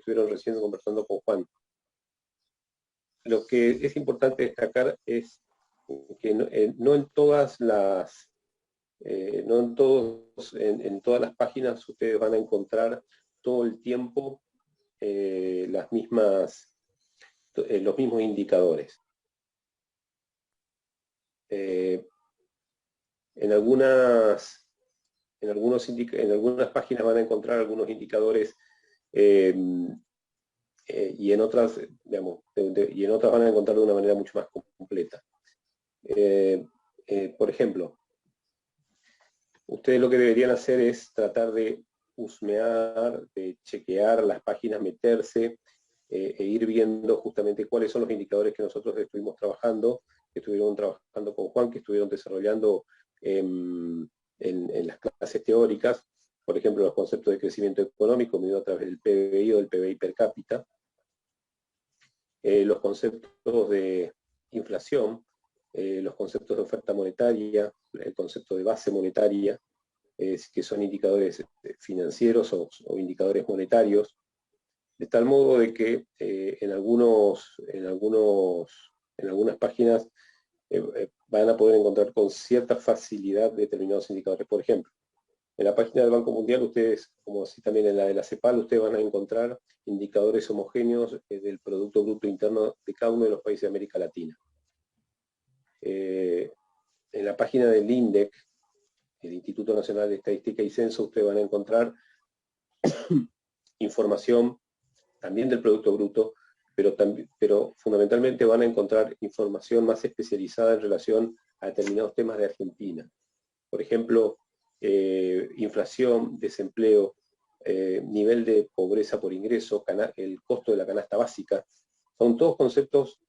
estuvieron recién conversando con Juan. Lo que es importante destacar es que no en todas las en todas las páginas ustedes van a encontrar todo el tiempo los mismos indicadores. En algunas páginas van a encontrar algunos indicadores y en otras, digamos, y en otras van a encontrar de una manera mucho más completa. Por ejemplo, ustedes lo que deberían hacer es tratar de husmear, de chequear las páginas, meterse e ir viendo justamente cuáles son los indicadores que nosotros estuvimos trabajando, que estuvieron trabajando con Juan, que estuvieron desarrollando en las clases teóricas, por ejemplo, los conceptos de crecimiento económico medido a través del PBI o del PBI per cápita, los conceptos de inflación, los conceptos de oferta monetaria, el concepto de base monetaria, que son indicadores financieros o indicadores monetarios, de tal modo de que en algunas páginas van a poder encontrar con cierta facilidad determinados indicadores. Por ejemplo, en la página del Banco Mundial, ustedes, como así también en la de la CEPAL, ustedes van a encontrar indicadores homogéneos del Producto Bruto Interno de cada uno de los países de América Latina. En la página del INDEC, el Instituto Nacional de Estadística y Censo, ustedes van a encontrar información también del Producto Bruto, pero fundamentalmente van a encontrar información más especializada en relación a determinados temas de Argentina. Por ejemplo, inflación, desempleo, nivel de pobreza por ingreso, el costo de la canasta básica, son todos conceptos,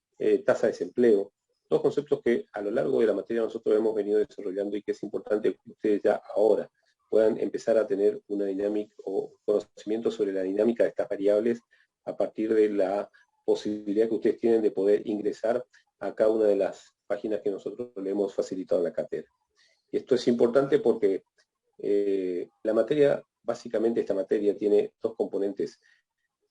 tasa de desempleo, todos conceptos que a lo largo de la materia nosotros hemos venido desarrollando y que es importante que ustedes ya ahora puedan empezar a tener una dinámica o conocimiento sobre la dinámica de estas variables a partir de la posibilidad que ustedes tienen de poder ingresar a cada una de las páginas que nosotros le hemos facilitado en la cátedra. Y esto es importante porque la materia, básicamente esta materia tiene dos componentes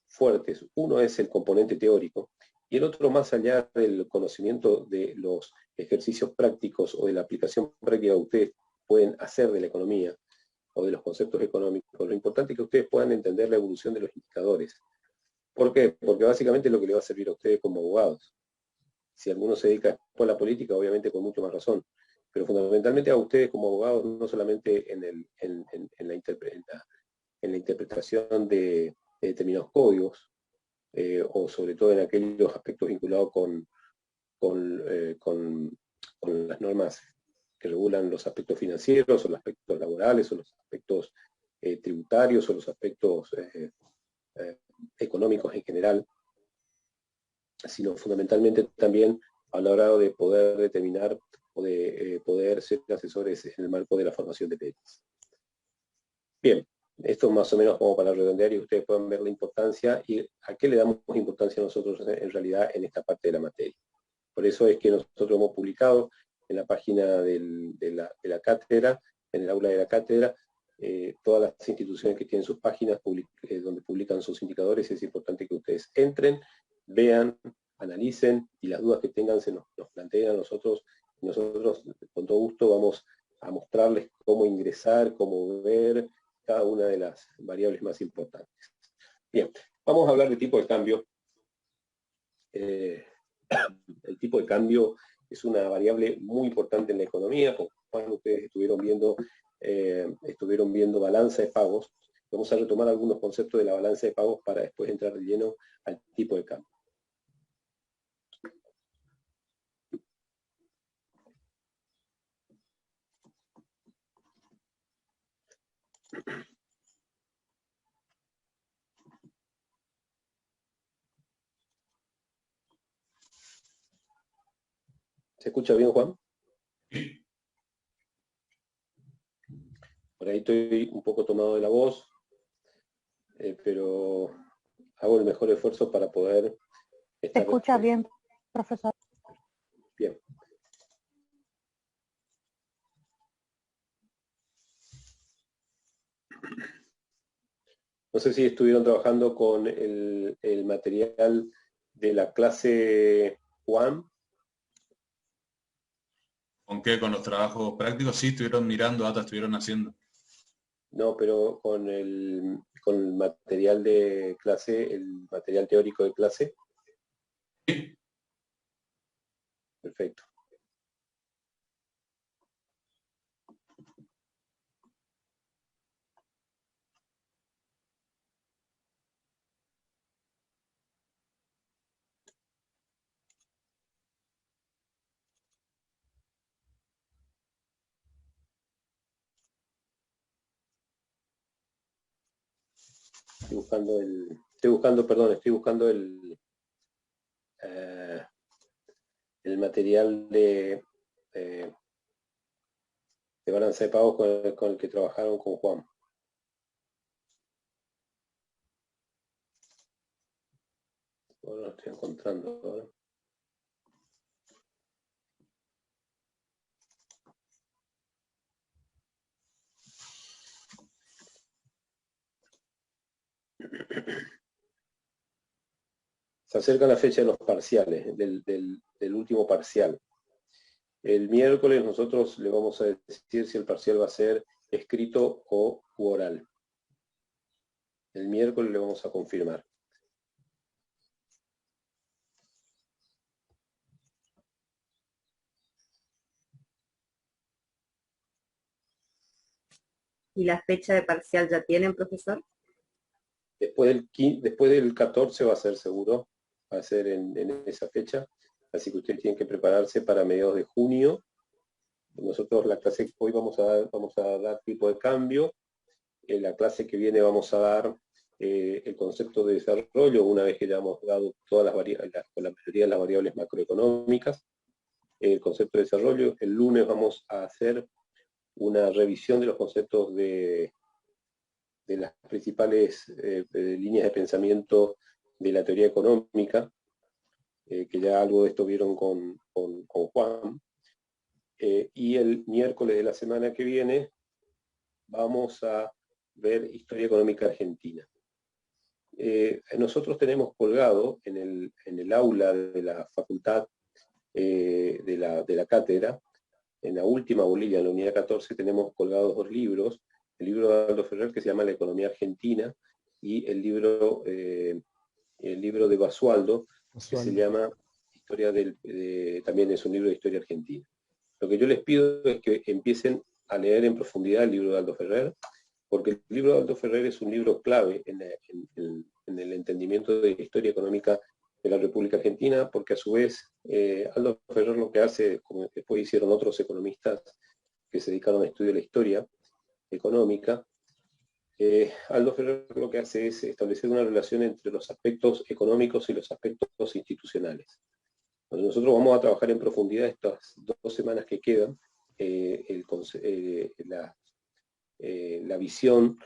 fuertes. Uno es el componente teórico y el otro, más allá del conocimiento de los ejercicios prácticos o de la aplicación práctica que ustedes pueden hacer de la economía o de los conceptos económicos, lo importante es que ustedes puedan entender la evolución de los indicadores. ¿Por qué? Porque básicamente es lo que le va a servir a ustedes como abogados. Si alguno se dedica a la política, obviamente con mucho más razón, pero fundamentalmente a ustedes como abogados, no solamente en la interpretación de determinados códigos, o sobre todo en aquellos aspectos vinculados con las normas que regulan los aspectos financieros, o los aspectos laborales, o los aspectos tributarios, o los aspectos económicos en general, sino fundamentalmente también a la hora de poder determinar o de poder ser asesores en el marco de la formación de leyes. Bien, esto más o menos como para redondear y ustedes puedan ver la importancia y a qué le damos importancia nosotros en realidad en esta parte de la materia. Por eso es que nosotros hemos publicado en la página de la cátedra, en el aula de la cátedra, todas las instituciones que tienen sus páginas donde publican sus indicadores. Es importante que ustedes entren, vean, analicen y las dudas que tengan se nos planteen a nosotros. Y nosotros con todo gusto vamos a mostrarles cómo ingresar, cómo ver cada una de las variables más importantes. Bien, vamos a hablar de tipo de cambio. El tipo de cambio es una variable muy importante en la economía. Como ustedes estuvieron viendo balanza de pagos. Vamos a retomar algunos conceptos de la balanza de pagos para después entrar de lleno al tipo de cambio. ¿Se escucha bien, Juan? Por ahí estoy un poco tomado de la voz, pero hago el mejor esfuerzo para poder estar... ¿Se escucha bien, profesor? Bien. No sé si estuvieron trabajando con el material de la clase Juan. ¿Con qué? ¿Con los trabajos prácticos? Sí, estuvieron mirando, data estuvieron haciendo. No, pero con el material de clase, el material teórico de clase. Sí. Perfecto. Estoy buscando el material de balanza de pagos con el que trabajaron con Juan. Ahora lo estoy encontrando ahora. Se acerca la fecha de los parciales, del último parcial. El miércoles nosotros le vamos a decir si el parcial va a ser escrito o oral. El miércoles le vamos a confirmar. ¿Y la fecha de parcial ya tienen, profesor? Después del 14 va a ser seguro, va a ser en esa fecha, así que ustedes tienen que prepararse para mediados de junio. Nosotros la clase hoy vamos a dar tipo de cambio, en la clase que viene vamos a dar el concepto de desarrollo, una vez que ya hemos dado todas las variables, con la mayoría de las variables macroeconómicas, el concepto de desarrollo. El lunes vamos a hacer una revisión de los conceptos de las principales líneas de pensamiento de la teoría económica, que ya algo de esto vieron con Juan. Y el miércoles de la semana que viene vamos a ver historia económica argentina. Nosotros tenemos colgado en el aula de la facultad de la cátedra, en la última bolilla, en la unidad 14, tenemos colgados 2 libros, el libro de Aldo Ferrer que se llama La economía argentina, y el libro de Basualdo, que se llama Historia también es un libro de historia argentina. Lo que yo les pido es que empiecen a leer en profundidad el libro de Aldo Ferrer, porque el libro de Aldo Ferrer es un libro clave en el entendimiento de la historia económica de la República Argentina, porque a su vez Aldo Ferrer lo que hace, como después hicieron otros economistas que se dedicaron al estudio de la historia económica, Aldo Ferrer lo que hace es establecer una relación entre los aspectos económicos y los aspectos institucionales. Cuando nosotros vamos a trabajar en profundidad estas 2 semanas que quedan, la visión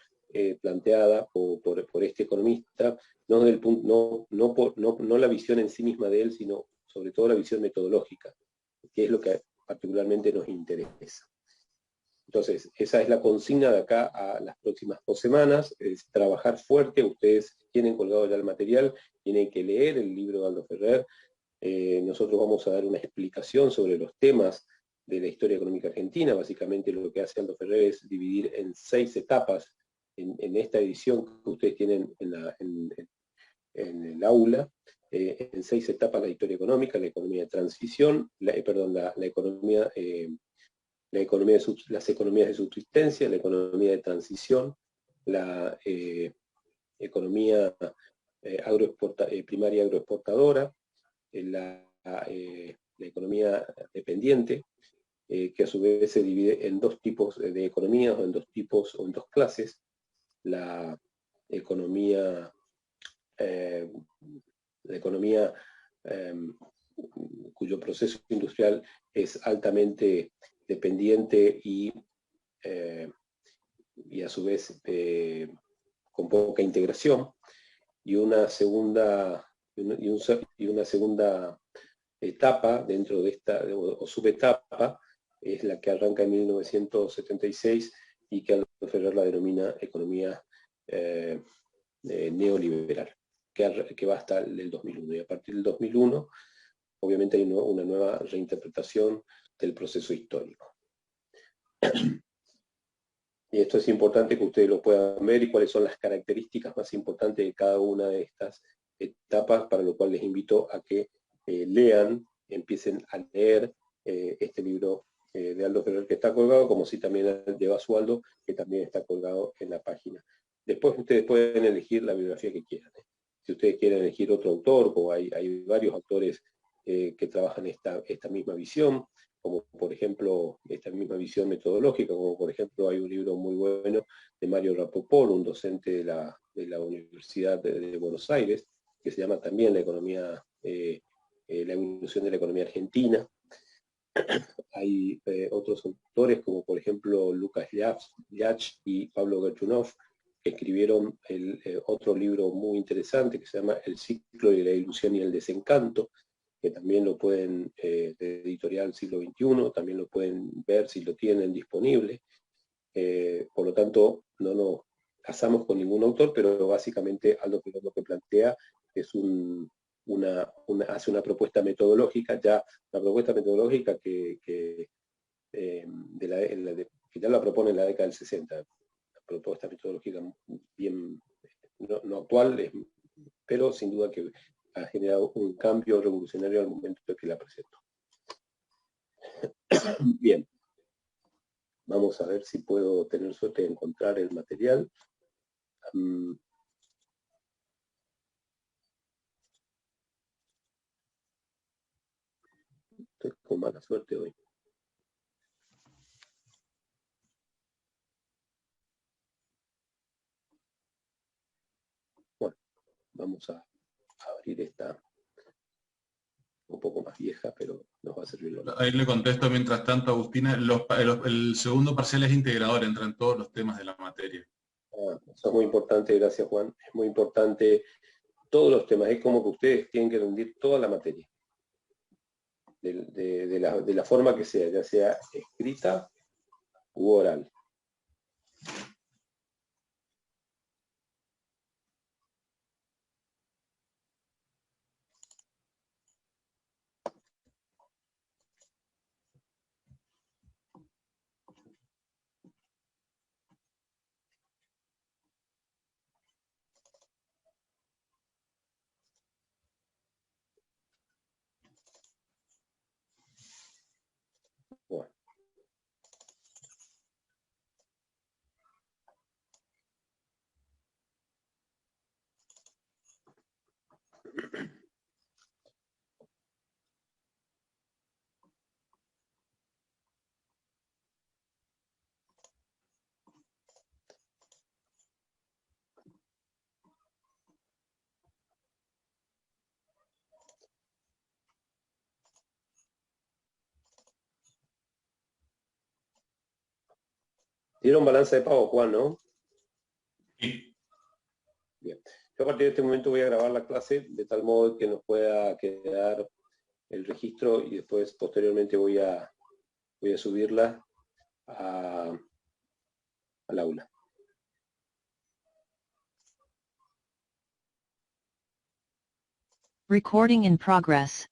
planteada por este economista, no la visión en sí misma de él, sino sobre todo la visión metodológica, que es lo que particularmente nos interesa. Entonces, esa es la consigna de acá a las próximas 2 semanas, es trabajar fuerte. Ustedes tienen colgado ya el material, tienen que leer el libro de Aldo Ferrer. Nosotros vamos a dar una explicación sobre los temas de la historia económica argentina. Básicamente lo que hace Aldo Ferrer es dividir en 6 etapas en esta edición que ustedes tienen en el aula, en 6 etapas la historia económica, la economía de transición, las economías de subsistencia, la economía de transición, la economía primaria agroexportadora, la economía dependiente, que a su vez se divide en 2 tipos de economías, o en 2 tipos o en 2 clases: la economía cuyo proceso industrial es altamente dependiente y a su vez con poca integración, y una segunda etapa dentro de esta, o subetapa, es la que arranca en 1976 y que Aldo Ferrer la denomina economía neoliberal, que va hasta el 2001. Y a partir del 2001, obviamente hay una nueva reinterpretación del proceso histórico. Y esto es importante que ustedes lo puedan ver y cuáles son las características más importantes de cada una de estas etapas, para lo cual les invito a que lean, empiecen a leer este libro de Aldo Ferrer que está colgado, como si también el de Basualdo, que también está colgado en la página. Después ustedes pueden elegir la bibliografía que quieran. Si ustedes quieren elegir otro autor, o hay varios autores que trabajan esta misma visión, como por ejemplo esta misma visión metodológica, como por ejemplo hay un libro muy bueno de Mario Rapoport, un docente de la Universidad de Buenos Aires, que se llama también la evolución de la economía argentina. Hay otros autores como por ejemplo Lucas Llach y Pablo Gerchunov, que escribieron otro libro muy interesante que se llama El ciclo de la ilusión y el desencanto, que también lo pueden, de editorial Siglo XXI, también lo pueden ver si lo tienen disponible. Por lo tanto, no nos casamos con ningún autor, pero básicamente Aldo Ferrer lo que plantea es hace una propuesta metodológica, que ya la propone en la década del 60, la propuesta metodológica bien, no actual, pero sin duda que ha generado un cambio revolucionario al momento de que la presento. Bien, vamos a ver si puedo tener suerte de encontrar el material. Estoy con mala suerte hoy. Bueno, vamos a abrir esta un poco más vieja, pero nos va a servir lo mismo. Ahí le contesto mientras tanto, Agustina, el segundo parcial es integrador, entra en todos los temas de la materia. Eso es muy importante, gracias Juan. Es muy importante todos los temas, es como que ustedes tienen que rendir toda la materia. De la forma que sea, ya sea escrita u oral. Bueno. ¿Dieron balanza de pago, Juan, no? Sí. Bien. Yo a partir de este momento voy a grabar la clase de tal modo que nos pueda quedar el registro y después posteriormente voy a subirla al aula. Recording in progress.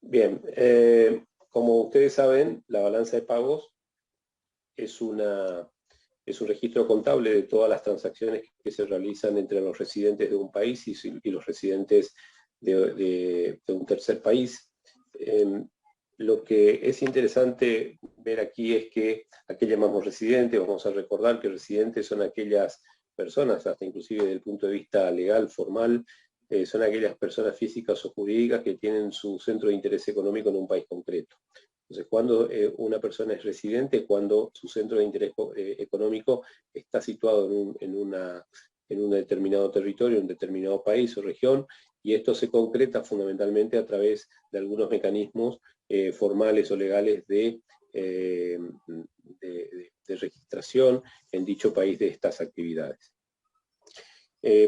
Bien, como ustedes saben, la balanza de pagos es un registro contable de todas las transacciones que se realizan entre los residentes de un país y los residentes de un tercer país. Lo que es interesante ver aquí es que ¿a qué llamamos residentes? Vamos a recordar que residentes son aquellas personas, hasta inclusive desde el punto de vista legal, formal, son aquellas personas físicas o jurídicas que tienen su centro de interés económico en un país concreto. Entonces, cuando una persona es residente, cuando su centro de interés económico está situado en un determinado territorio, en un determinado país o región, y esto se concreta fundamentalmente a través de algunos mecanismos formales o legales de registración en dicho país de estas actividades.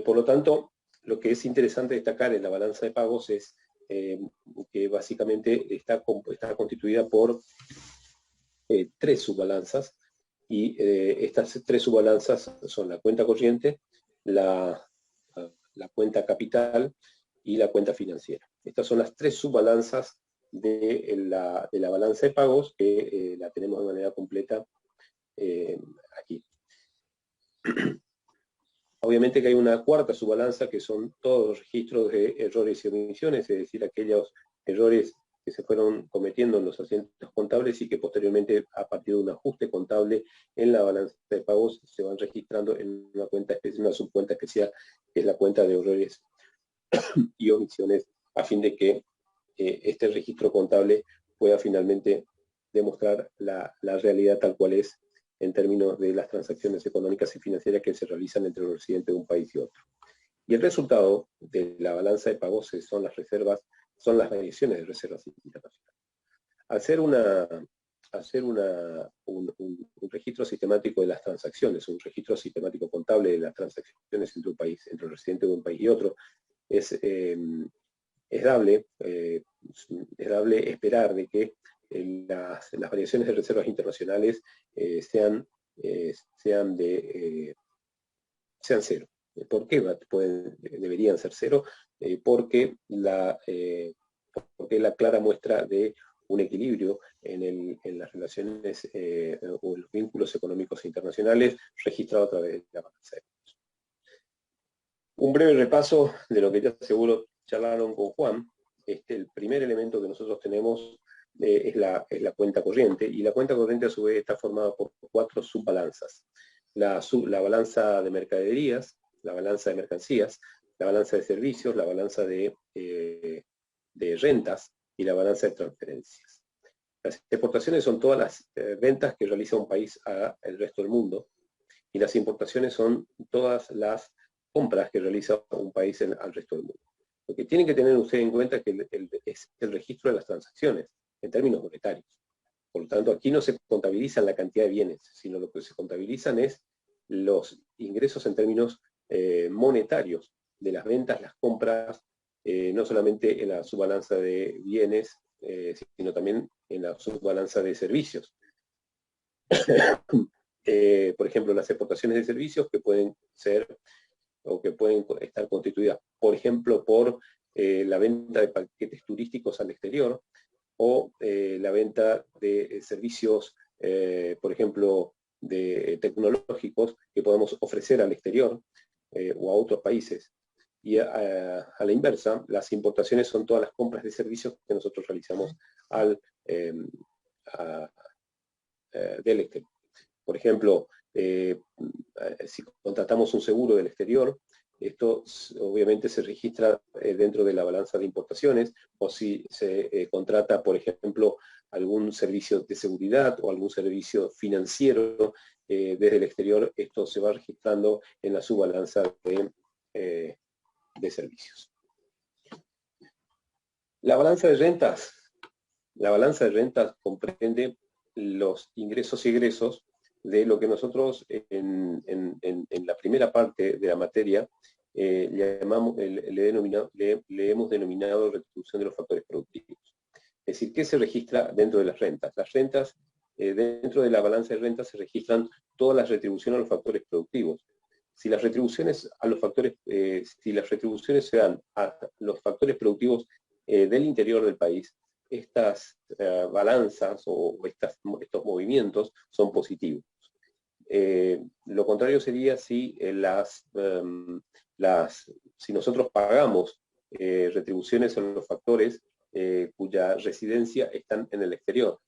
Por lo tanto, lo que es interesante destacar en la balanza de pagos es que básicamente está constituida por 3 subbalanzas, Y estas tres subbalanzas son la cuenta corriente, la cuenta capital y la cuenta financiera. Estas son las tres subbalanzas de la balanza de pagos que la tenemos de manera completa aquí. Obviamente que hay una cuarta subbalanza que son todos los registros de errores y omisiones, es decir, aquellos errores que se fueron cometiendo en los asientos contables y que posteriormente, a partir de un ajuste contable en la balanza de pagos, se van registrando en una cuenta especial, una subcuenta especial, que es la cuenta de errores y omisiones, a fin de que este registro contable pueda finalmente demostrar la realidad tal cual es en términos de las transacciones económicas y financieras que se realizan entre los residentes de un país y otro. Y el resultado de la balanza de pagos son las reservas, son las variaciones de reservas internacionales. Hacer un registro sistemático de las transacciones, un registro sistemático contable de las transacciones entre un país, entre el residente de un país y otro, es dable esperar de que las variaciones de reservas internacionales sean cero. ¿Por qué deberían ser cero? Porque la clara muestra de un equilibrio en las relaciones o en los vínculos económicos internacionales registrado a través de la balanza de pagos. Un breve repaso de lo que ya seguro charlaron con Juan. El primer elemento que nosotros tenemos es la cuenta corriente, y la cuenta corriente a su vez está formada por cuatro subbalanzas. La balanza de mercaderías, la balanza de mercancías, la balanza de servicios, la balanza de rentas y la balanza de transferencias. Las exportaciones son todas las ventas que realiza un país al resto del mundo, y las importaciones son todas las compras que realiza un país al resto del mundo. Lo que tienen que tener ustedes en cuenta es que es el registro de las transacciones en términos monetarios. Por lo tanto, aquí no se contabilizan la cantidad de bienes, sino lo que se contabilizan es los ingresos en términos monetarios de las ventas, las compras, no solamente en la subbalanza de bienes, sino también en la subbalanza de servicios. Por ejemplo, las exportaciones de servicios que pueden ser o que pueden estar constituidas, por ejemplo, por la venta de paquetes turísticos al exterior, o la venta de servicios, por ejemplo, tecnológicos que podemos ofrecer al exterior o a otros países. Y a la inversa, las importaciones son todas las compras de servicios que nosotros realizamos del exterior. Por ejemplo, si contratamos un seguro del exterior, esto obviamente se registra dentro de la balanza de importaciones, o si se contrata, por ejemplo, algún servicio de seguridad o algún servicio financiero desde el exterior, esto se va registrando en la subbalanza de servicios. La balanza de rentas comprende los ingresos y egresos de lo que nosotros en la primera parte de la materia le hemos denominado retribución de los factores productivos. Es decir, ¿qué se registra dentro de las rentas? Las rentas, dentro de la balanza de rentas se registran todas las retribuciones a los factores productivos. Si las retribuciones se dan a los factores productivos del interior del país, estas balanzas o estos movimientos son positivos. Lo contrario sería si si nosotros pagamos retribuciones a los factores cuya residencia están en el exterior.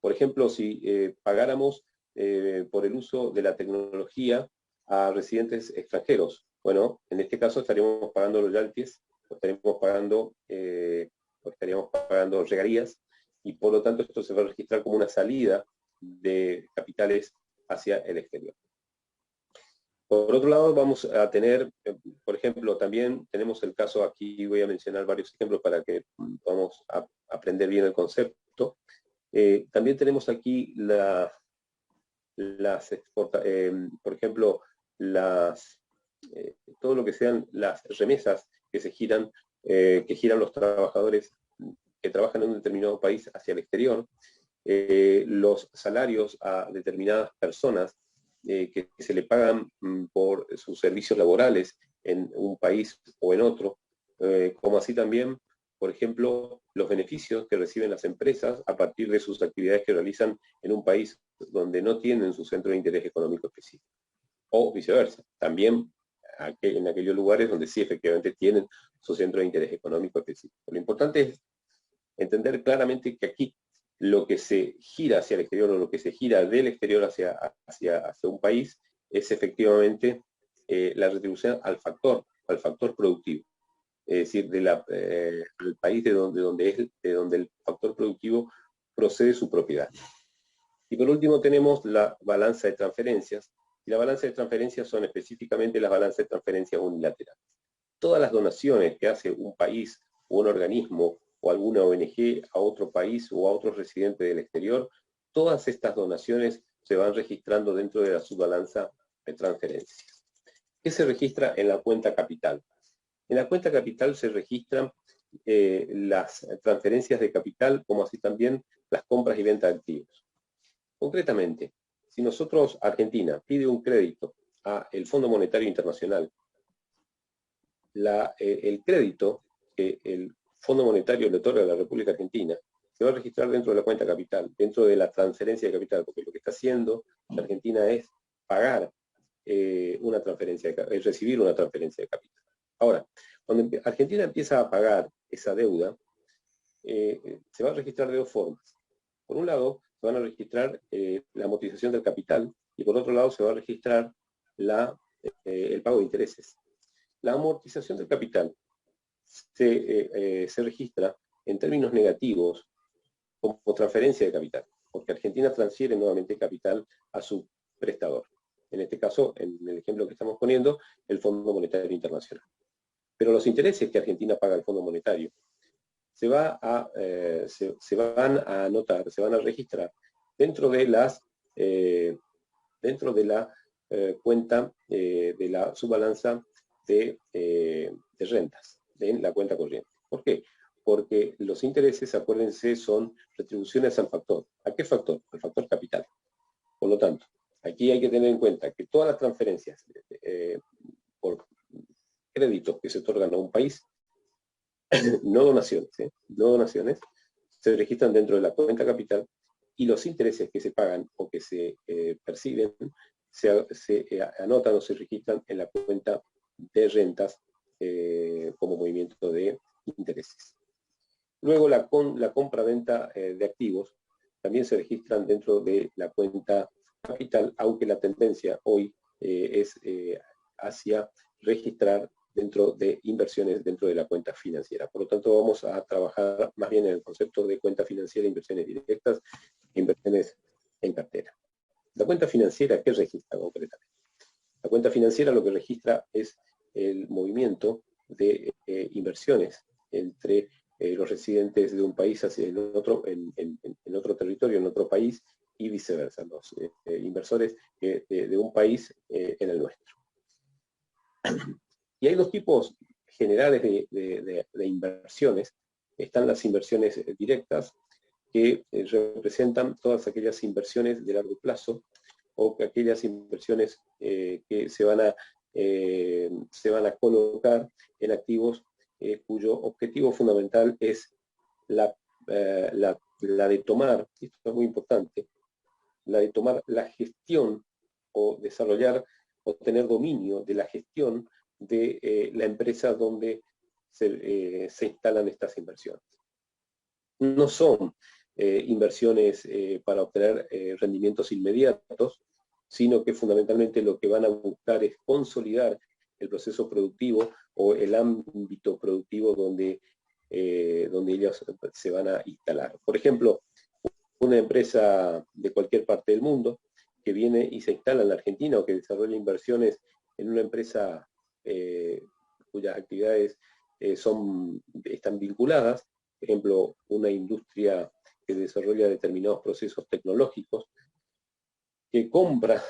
Por ejemplo, si pagáramos por el uso de la tecnología a residentes extranjeros, bueno, en este caso estaríamos pagando royalties, estaríamos pagando regalías, y por lo tanto esto se va a registrar como una salida de capitales hacia el exterior. Por otro lado, vamos a tener, por ejemplo, también tenemos el caso, aquí voy a mencionar varios ejemplos para que podamos aprender bien el concepto. También tenemos aquí por ejemplo, todo lo que sean las remesas que giran los trabajadores que trabajan en un determinado país hacia el exterior, los salarios a determinadas personas que se le pagan por sus servicios laborales en un país o en otro, como así también, por ejemplo, los beneficios que reciben las empresas a partir de sus actividades que realizan en un país donde no tienen su centro de interés económico específico. O viceversa, también en aquellos lugares donde sí efectivamente tienen su centro de interés económico específico. Lo importante es entender claramente que aquí lo que se gira hacia el exterior o lo que se gira del exterior hacia un país es efectivamente la retribución al factor productivo. Es decir, al país de donde el factor productivo procede su propiedad. Y por último tenemos la balanza de transferencias. Y la balanza de transferencias son específicamente las balanzas de transferencias unilaterales. Todas las donaciones que hace un país o un organismo o alguna ONG a otro país o a otro residente del exterior, todas estas donaciones se van registrando dentro de la subbalanza de transferencias. ¿Qué se registra en la cuenta capital? En la cuenta capital se registran las transferencias de capital, como así también las compras y ventas de activos. Concretamente, si nosotros, Argentina, pide un crédito al Fondo Monetario Internacional, el crédito que el Fondo Monetario le otorga a la República Argentina se va a registrar dentro de la cuenta capital, dentro de la transferencia de capital, porque lo que está haciendo la Argentina es pagar una transferencia, recibir una transferencia de capital. Ahora, cuando Argentina empieza a pagar esa deuda, se va a registrar de dos formas. Por un lado, se van a registrar la amortización del capital y por otro lado se va a registrar el pago de intereses. La amortización del capital se registra en términos negativos como transferencia de capital, porque Argentina transfiere nuevamente capital a su prestador. En este caso, en el ejemplo que estamos poniendo, el Fondo Monetario Internacional. Pero los intereses que Argentina paga al Fondo Monetario se van a anotar, se van a registrar dentro de la cuenta de la subbalanza de rentas, en la cuenta corriente. ¿Por qué? Porque los intereses, acuérdense, son retribuciones al factor. ¿A qué factor? Al factor capital. Por lo tanto, aquí hay que tener en cuenta que todas las transferencias por créditos que se otorgan a un país, no donaciones, se registran dentro de la cuenta capital y los intereses que se pagan o que se perciben se anotan o se registran en la cuenta de rentas como movimiento de intereses. Luego la compra-venta de activos también se registran dentro de la cuenta capital, aunque la tendencia hoy es hacia registrar dentro de inversiones dentro de la cuenta financiera. Por lo tanto, vamos a trabajar más bien en el concepto de cuenta financiera, inversiones directas e inversiones en cartera. La cuenta financiera, ¿qué registra concretamente? La cuenta financiera lo que registra es el movimiento de inversiones entre los residentes de un país hacia el otro, en otro territorio, en otro país, y viceversa, los inversores de un país en el nuestro. Y hay dos tipos generales de inversiones. Están las inversiones directas, que representan todas aquellas inversiones de largo plazo, o aquellas inversiones que se van a colocar en activos cuyo objetivo fundamental es la de tomar, esto es muy importante, la de tomar la gestión o desarrollar o tener dominio de la gestión de la empresa donde se instalan estas inversiones. No son inversiones para obtener rendimientos inmediatos, sino que fundamentalmente lo que van a buscar es consolidar el proceso productivo o el ámbito productivo donde ellos se van a instalar. Por ejemplo, una empresa de cualquier parte del mundo que viene y se instala en la Argentina o que desarrolla inversiones en una empresa cuyas actividades están vinculadas, por ejemplo, una industria que desarrolla determinados procesos tecnológicos, que compra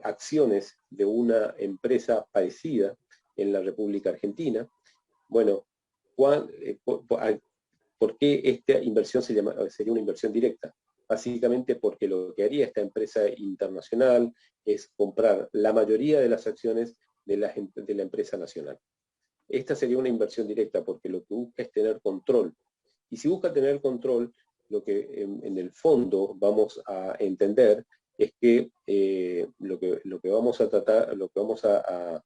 acciones de una empresa parecida en la República Argentina. Bueno, ¿Por qué esta inversión sería una inversión directa? Básicamente porque lo que haría esta empresa internacional es comprar la mayoría de las acciones de la empresa nacional. Esta sería una inversión directa porque lo que busca es tener control. Y si busca tener control, lo que en el fondo vamos a entender es que lo que vamos a tratar, lo que vamos a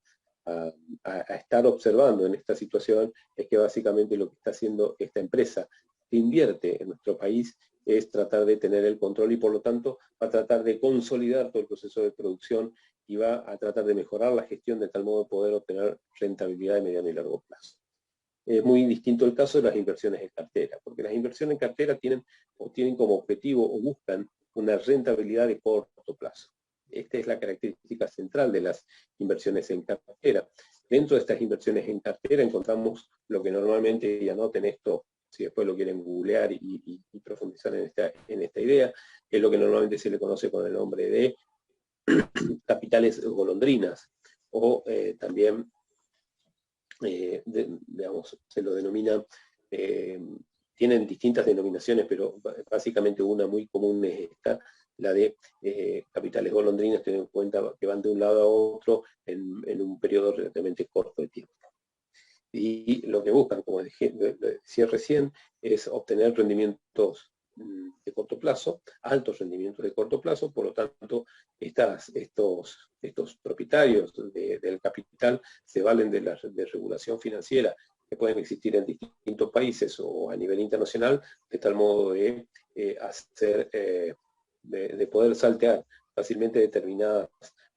estar observando en esta situación es que básicamente lo que está haciendo esta empresa que invierte en nuestro país es tratar de tener el control y por lo tanto va a tratar de consolidar todo el proceso de producción y va a tratar de mejorar la gestión de tal modo de poder obtener rentabilidad de mediano y largo plazo. Es muy distinto el caso de las inversiones en cartera, porque las inversiones en cartera tienen como objetivo o buscan una rentabilidad de corto plazo. Esta es la característica central de las inversiones en cartera. Dentro de estas inversiones en cartera encontramos lo que normalmente, y anoten esto, si después lo quieren googlear y profundizar en esta idea, es lo que normalmente se le conoce con el nombre de capitales golondrinas, o también, digamos, se lo denomina, tienen distintas denominaciones, pero básicamente una muy común es esta, la de capitales golondrinas, teniendo en cuenta que van de un lado a otro en un periodo relativamente corto de tiempo. Y lo que buscan, como decía recién, es obtener rendimientos de corto plazo, altos rendimientos de corto plazo. Por lo tanto, estos propietarios del capital se valen de regulación financiera que pueden existir en distintos países o a nivel internacional, de tal modo de poder saltear fácilmente determinadas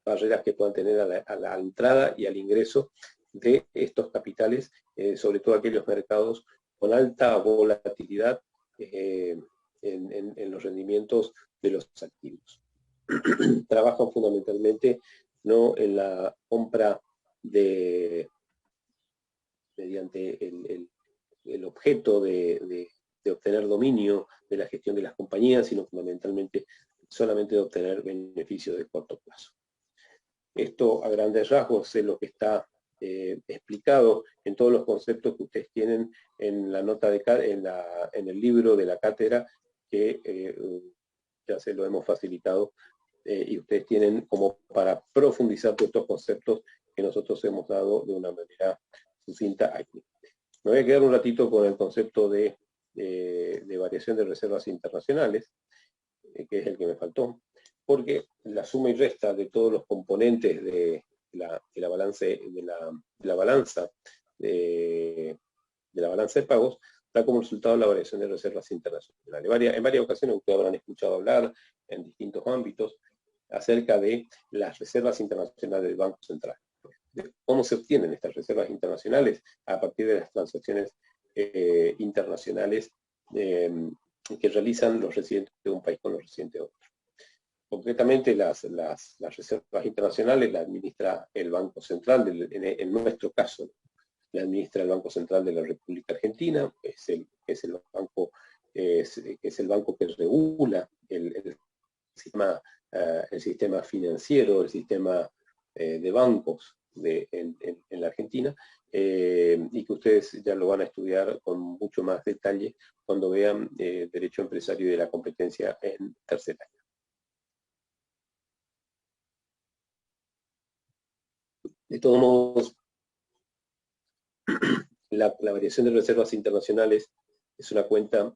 barreras que puedan tener a la entrada y al ingreso de estos capitales, sobre todo aquellos mercados con alta volatilidad en los rendimientos de los activos. Trabajan fundamentalmente no en la compra mediante el objeto de obtener dominio de la gestión de las compañías, sino fundamentalmente solamente de obtener beneficios de corto plazo. Esto a grandes rasgos es lo que está explicado en todos los conceptos que ustedes tienen en la nota en el libro de la cátedra que ya se lo hemos facilitado y ustedes tienen como para profundizar todos estos conceptos que nosotros hemos dado de una manera sucinta aquí. Me voy a quedar un ratito con el concepto de variación de reservas internacionales, que es el que me faltó, porque la suma y resta de todos los componentes de la balanza de pagos da como resultado la variación de reservas internacionales. En varias ocasiones ustedes habrán escuchado hablar en distintos ámbitos acerca de las reservas internacionales del Banco Central. ¿Cómo se obtienen estas reservas internacionales? A partir de las transacciones internacionales que realizan los residentes de un país con los residentes de otro. Concretamente, las reservas internacionales las administra el Banco Central, en nuestro caso, la administra el Banco Central de la República Argentina, es el banco que regula el sistema financiero, el sistema de bancos en la Argentina, y que ustedes ya lo van a estudiar con mucho más detalle cuando vean Derecho Empresario y de la Competencia en tercer año. De todos modos, la variación de reservas internacionales es una cuenta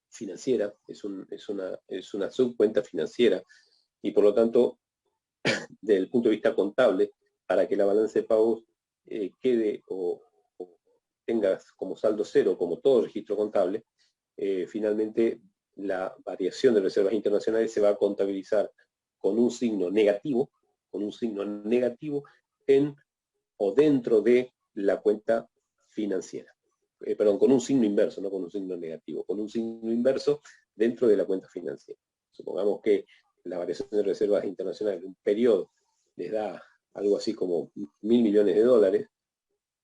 financiera, es una subcuenta financiera, y por lo tanto, desde el punto de vista contable, para que la balanza de pagos quede o tenga como saldo cero, como todo registro contable, finalmente la variación de reservas internacionales se va a contabilizar con un signo negativo, en o dentro de la cuenta financiera. Perdón, con un signo inverso, no con un signo negativo, con un signo inverso dentro de la cuenta financiera. Supongamos que la variación de reservas internacionales en un periodo les da algo así como 1.000 millones de dólares,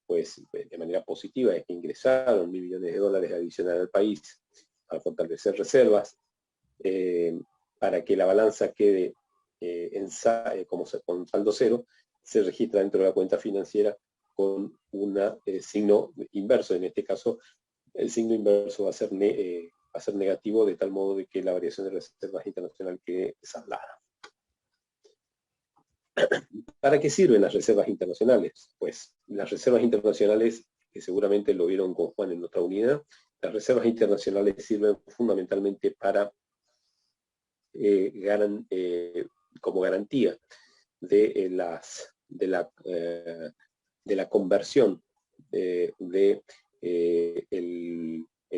pues de manera positiva es que ingresaron 1.000 millones de dólares adicionales al país para fortalecer reservas, para que la balanza quede con saldo cero, se registra dentro de la cuenta financiera con un signo inverso, en este caso el signo inverso va a ser negativo, de tal modo de que la variación de reservas internacionales quede saldada. ¿Para qué sirven las reservas internacionales? Pues las reservas internacionales, que seguramente lo vieron con Juan en otra unidad, las reservas internacionales sirven fundamentalmente para como garantía de la conversión del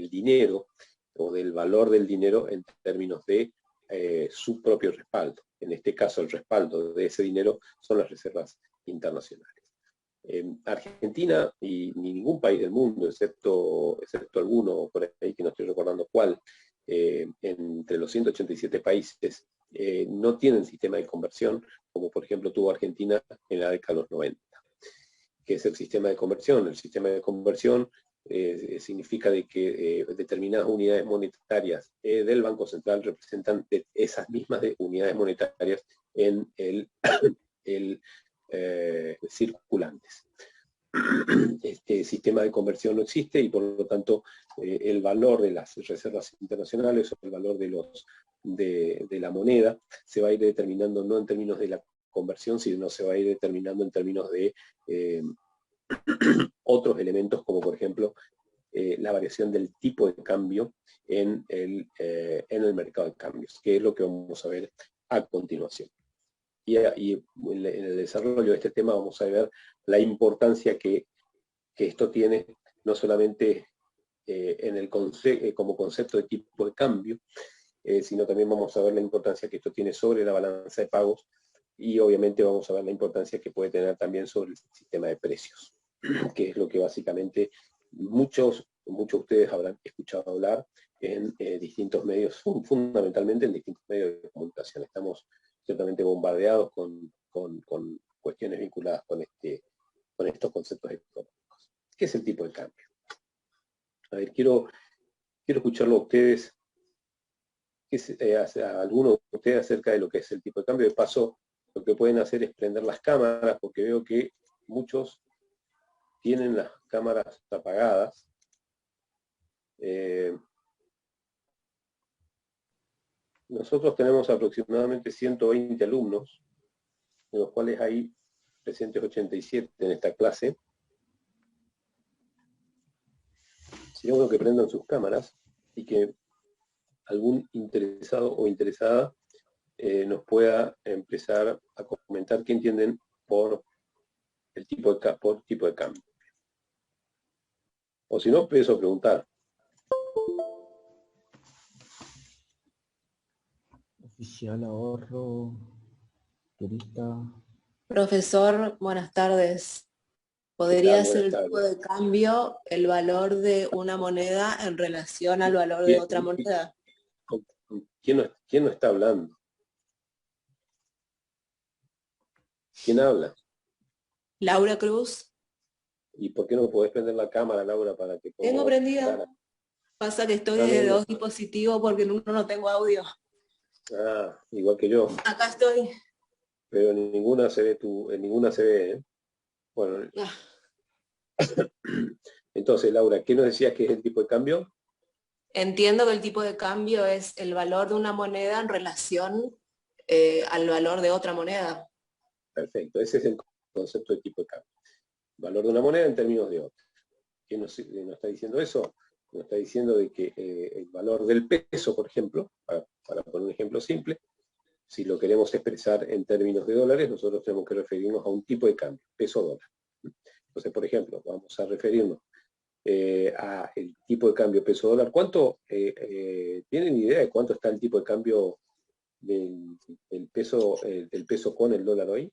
dinero o del valor del dinero en términos de su propio respaldo. En este caso, el respaldo de ese dinero son las reservas internacionales. Argentina y ningún país del mundo, excepto alguno por ahí que no estoy recordando cuál, entre los 187 países, no tienen sistema de conversión, como por ejemplo tuvo Argentina en la década de los 90. ¿Qué es el sistema de conversión? El sistema de conversión significa de que determinadas unidades monetarias del Banco Central representan esas mismas unidades monetarias en el circulantes. Este sistema de conversión no existe y por lo tanto el valor de las reservas internacionales o el valor de la moneda se va a ir determinando no en términos de la conversión, sino se va a ir determinando en términos de otros elementos, como por ejemplo la variación del tipo de cambio en el mercado de cambios, que es lo que vamos a ver a continuación. Y en el desarrollo de este tema vamos a ver la importancia que esto tiene, no solamente como concepto de tipo de cambio, sino también vamos a ver la importancia que esto tiene sobre la balanza de pagos y obviamente vamos a ver la importancia que puede tener también sobre el sistema de precios, que es lo que básicamente muchos de ustedes habrán escuchado hablar en distintos medios, fundamentalmente en distintos medios de comunicación. Estamos ciertamente bombardeados con cuestiones vinculadas con estos conceptos económicos. ¿Qué es el tipo de cambio? A ver, quiero escucharlo a ustedes, a algunos de ustedes acerca de lo que es el tipo de cambio. De paso, lo que pueden hacer es prender las cámaras, porque veo que muchos tienen las cámaras apagadas. Nosotros tenemos aproximadamente 120 alumnos, de los cuales hay presentes 87 en esta clase. Sería bueno que prendan sus cámaras y que algún interesado o interesada nos pueda empezar a comentar qué entienden por el tipo de cambio. O si no, empiezo a preguntar. Oficial, ahorro, turista. Profesor, buenas tardes. ¿Podría ser el tipo de cambio el valor de una moneda en relación al valor de otra moneda? ¿Quién no está hablando? ¿Quién habla? Laura Cruz. ¿Y por qué no podés prender la cámara, Laura, para que... Tengo prendida. Pasa que estoy de dos dispositivos porque en uno no tengo audio. Ah, igual que yo. Acá estoy. Pero en ninguna se ve, ¿eh? Bueno. Ah. Entonces, Laura, ¿qué nos decías que es el tipo de cambio? Entiendo que el tipo de cambio es el valor de una moneda en relación al valor de otra moneda. Perfecto, ese es el concepto de tipo de cambio. Valor de una moneda en términos de otra. ¿Quién nos está diciendo eso? Nos está diciendo de que el valor del peso, por ejemplo, para poner un ejemplo simple, si lo queremos expresar en términos de dólares, nosotros tenemos que referirnos a un tipo de cambio, peso-dólar. Entonces, por ejemplo, vamos a referirnos a el tipo de cambio peso-dólar. ¿Cuánto tienen idea de cuánto está el tipo de cambio del peso con el dólar hoy?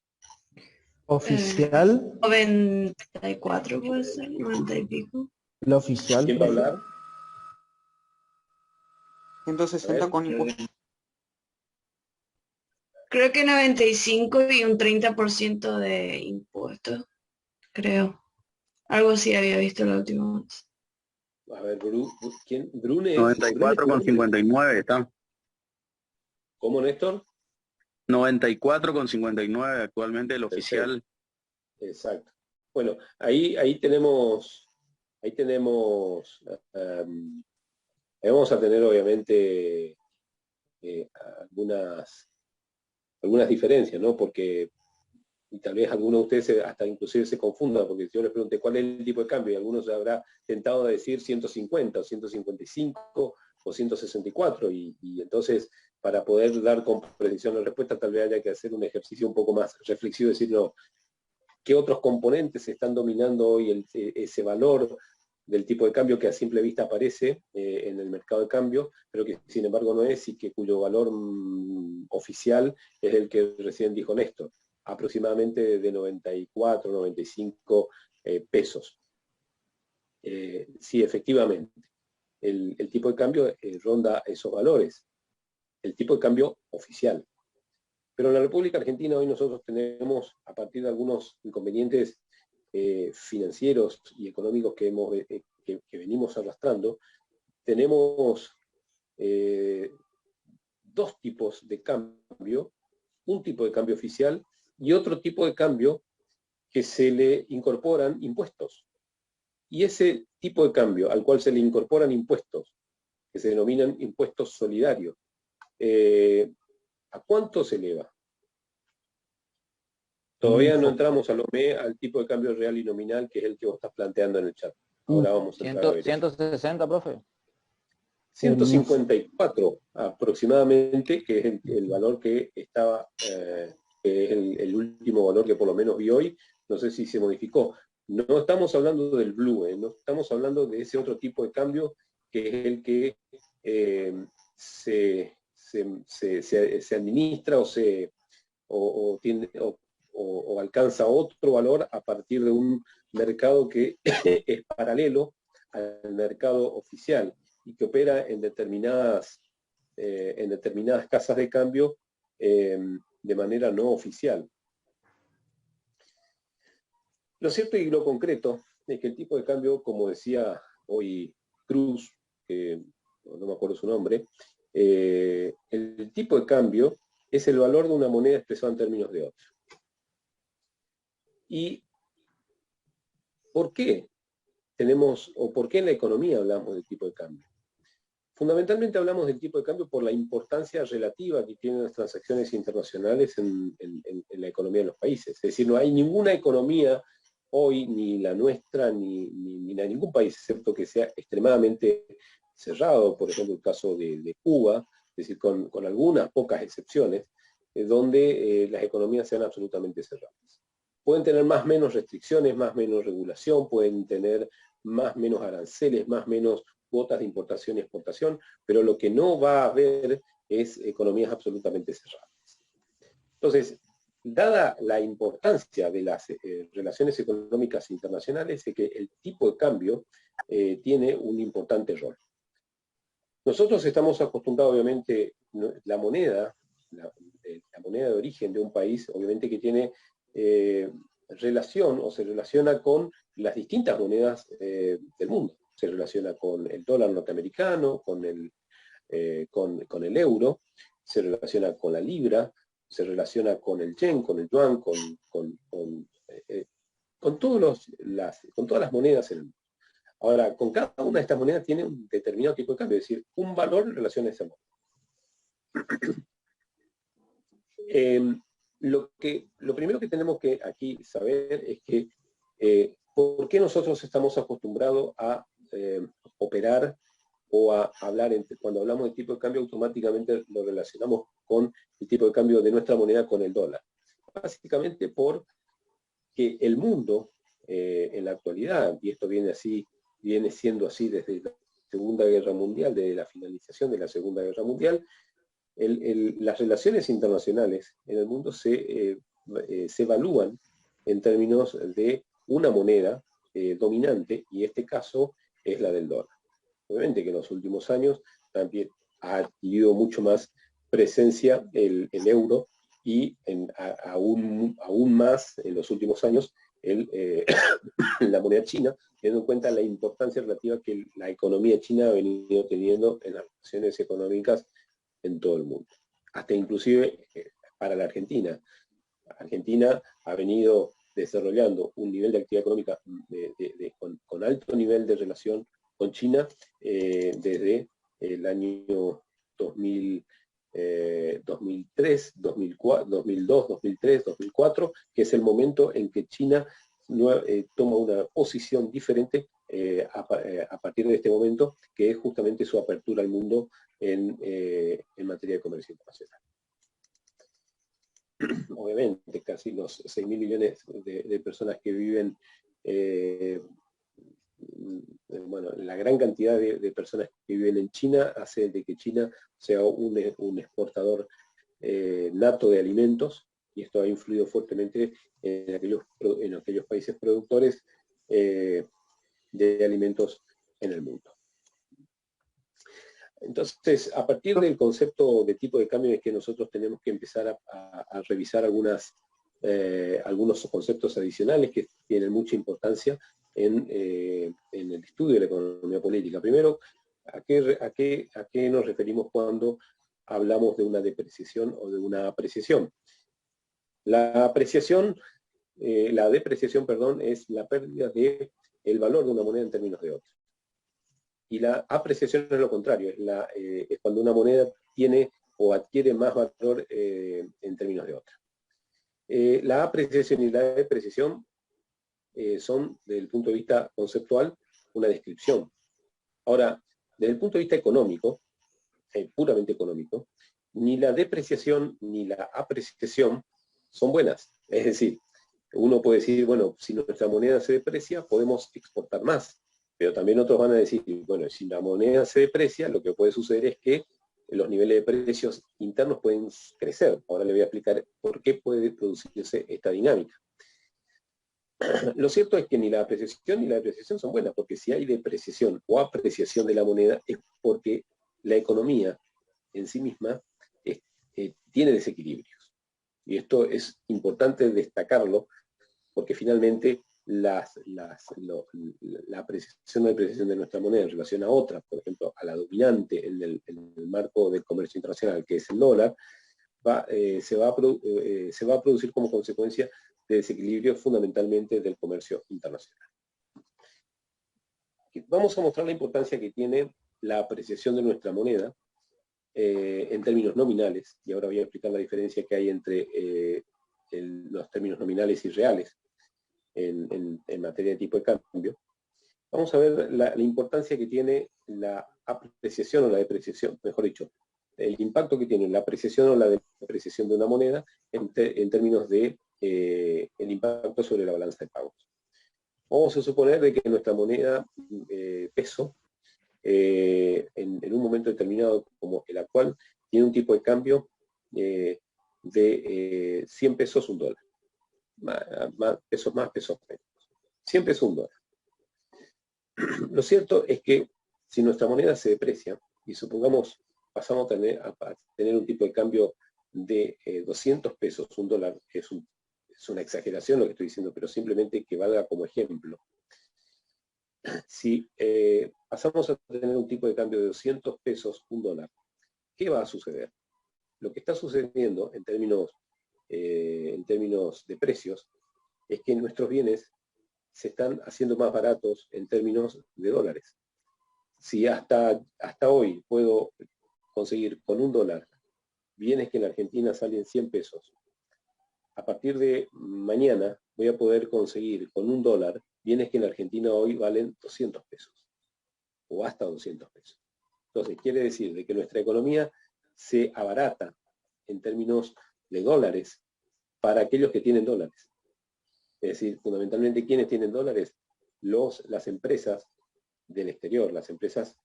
Oficial. 94 puede ser, 90 y pico. La oficial. ¿Quién va a hablar? 160 con impuestos. Creo que 95 y un 30% de impuestos, creo. Algo así había visto la última vez. A ver, ¿quién? Brune. 94,59 está. ¿Cómo, Néstor? 94,59 actualmente el oficial. Exacto. Bueno, ahí tenemos ahí tenemos, ahí vamos a tener obviamente algunas diferencias, ¿no? Porque y tal vez algunos de ustedes hasta inclusive se confundan, porque si yo les pregunté cuál es el tipo de cambio, y algunos habrá tentado de decir 150, o 155, o 164, y entonces para poder dar con precisión la respuesta tal vez haya que hacer un ejercicio un poco más reflexivo, decir, no, ¿qué otros componentes están dominando hoy ese valor del tipo de cambio que a simple vista aparece en el mercado de cambio, pero que sin embargo no es, y que cuyo valor oficial es el que recién dijo Néstor, aproximadamente de 94, 95 pesos. Sí, efectivamente, el tipo de cambio ronda esos valores, el tipo de cambio oficial. Pero en la República Argentina hoy nosotros tenemos, a partir de algunos inconvenientes financieros y económicos que venimos arrastrando, tenemos dos tipos de cambio, un tipo de cambio oficial y otro tipo de cambio que se le incorporan impuestos. Y ese tipo de cambio al cual se le incorporan impuestos, que se denominan impuestos solidarios, ¿a cuánto se eleva? Todavía no entramos al tipo de cambio real y nominal, que es el que vos estás planteando en el chat. Ahora vamos a entrar a ver. 160, profe. 154 aproximadamente, que es el valor que estaba, que es el último valor que por lo menos vi hoy. No sé si se modificó. No estamos hablando del blue, no estamos hablando de ese otro tipo de cambio, que es el que se administra o alcanza otro valor a partir de un mercado que es paralelo al mercado oficial y que opera en determinadas casas de cambio de manera no oficial. Lo cierto y lo concreto es que el tipo de cambio, como decía hoy Cruz, no me acuerdo su nombre, el tipo de cambio es el valor de una moneda expresado en términos de otra. ¿Y por qué por qué en la economía hablamos del tipo de cambio? Fundamentalmente hablamos del tipo de cambio por la importancia relativa que tienen las transacciones internacionales en la economía de los países. Es decir, no hay ninguna economía hoy, ni la nuestra, ni la de ningún país, excepto que sea extremadamente cerrado, por ejemplo el caso de Cuba, es decir, con algunas pocas excepciones, donde las economías sean absolutamente cerradas. Pueden tener más o menos restricciones, más o menos regulación, pueden tener más o menos aranceles, más o menos cuotas de importación y exportación, pero lo que no va a haber es economías absolutamente cerradas. Entonces, dada la importancia de las relaciones económicas internacionales, es que el tipo de cambio tiene un importante rol. Nosotros estamos acostumbrados, obviamente, la moneda de origen de un país, obviamente que tiene relación o se relaciona con las distintas monedas del mundo. Se relaciona con el dólar norteamericano, con el euro, se relaciona con la libra, se relaciona con el yen, con el yuan, con todas las monedas en el mundo. Ahora, con cada una de estas monedas tiene un determinado tipo de cambio, es decir, un valor en relación a esa moneda. Lo primero que tenemos que aquí saber es que ¿por qué nosotros estamos acostumbrados a operar o a hablar, cuando hablamos de tipo de cambio automáticamente lo relacionamos con el tipo de cambio de nuestra moneda con el dólar? Básicamente porque el mundo en la actualidad, y esto viene siendo así desde la Segunda Guerra Mundial, desde la finalización de la Segunda Guerra Mundial, las relaciones internacionales en el mundo se evalúan en términos de una moneda dominante, y este caso es la del dólar. Obviamente que en los últimos años también ha adquirido mucho más presencia el euro, y aún más en los últimos años la moneda china, teniendo en cuenta la importancia relativa que la economía china ha venido teniendo en las relaciones económicas en todo el mundo. Hasta inclusive para la Argentina. Argentina ha venido desarrollando un nivel de actividad económica con con alto nivel de relación con China desde el año 2003, 2004, 2002, 2003, 2004, que es el momento en que China toma una posición diferente a partir de este momento, que es justamente su apertura al mundo en materia de comercio internacional. Obviamente, casi los 6.000 millones de personas que viven, bueno, la gran cantidad de personas que viven en China hace de que China sea un exportador nato de alimentos, y esto ha influido fuertemente en aquellos países productores de alimentos en el mundo. Entonces, a partir del concepto de tipo de cambio es que nosotros tenemos que empezar a revisar algunos conceptos adicionales que tienen mucha importancia en el estudio de la economía política. Primero, ¿a qué nos referimos cuando hablamos de una depreciación o de una apreciación? La depreciación, perdón, es la pérdida del valor de una moneda en términos de otra. Y la apreciación es lo contrario, es cuando una moneda tiene o adquiere más valor en términos de otra. La apreciación y la depreciación son, desde el punto de vista conceptual, una descripción. Ahora, desde el punto de vista económico, puramente económico, ni la depreciación ni la apreciación son buenas. Es decir, uno puede decir, bueno, si nuestra moneda se deprecia, podemos exportar más. Pero también otros van a decir, bueno, si la moneda se deprecia, lo que puede suceder es que los niveles de precios internos pueden crecer. Ahora le voy a explicar por qué puede producirse esta dinámica. Lo cierto es que ni la apreciación ni la depreciación son buenas, porque si hay depreciación o apreciación de la moneda es porque la economía en sí misma tiene desequilibrios. Y esto es importante destacarlo, porque finalmente la apreciación o depreciación de nuestra moneda en relación a otra, por ejemplo, a la dominante en el marco del comercio internacional, que es el dólar, se va a producir como consecuencia de desequilibrio fundamentalmente del comercio internacional. Vamos a mostrar la importancia que tiene la apreciación de nuestra moneda en términos nominales, y ahora voy a explicar la diferencia que hay entre los términos nominales y reales en materia de tipo de cambio. Vamos a ver la importancia que tiene la apreciación o la depreciación, mejor dicho, el impacto que tiene la apreciación o la depreciación de una moneda en términos de el impacto sobre la balanza de pagos. Vamos a suponer de que nuestra moneda peso, en un momento determinado como el actual, tiene un tipo de cambio de 100 pesos un dólar. Pesos más, pesos menos. 100 pesos un dólar. Lo cierto es que si nuestra moneda se deprecia, y supongamos pasamos a tener un tipo de cambio de 200 pesos un dólar, que es una exageración lo que estoy diciendo, pero simplemente que valga como ejemplo. Si pasamos a tener un tipo de cambio de 200 pesos un dólar, ¿qué va a suceder? Lo que está sucediendo en términos de precios es que nuestros bienes se están haciendo más baratos en términos de dólares. Si hasta hoy puedo conseguir con un dólar bienes que en Argentina salen 100 pesos, a partir de mañana voy a poder conseguir con un dólar bienes que en Argentina hoy valen 200 pesos, o hasta 200 pesos. Entonces, quiere decir de que nuestra economía se abarata en términos de dólares para aquellos que tienen dólares. Es decir, fundamentalmente, ¿quiénes tienen dólares? Las empresas del exterior, las empresas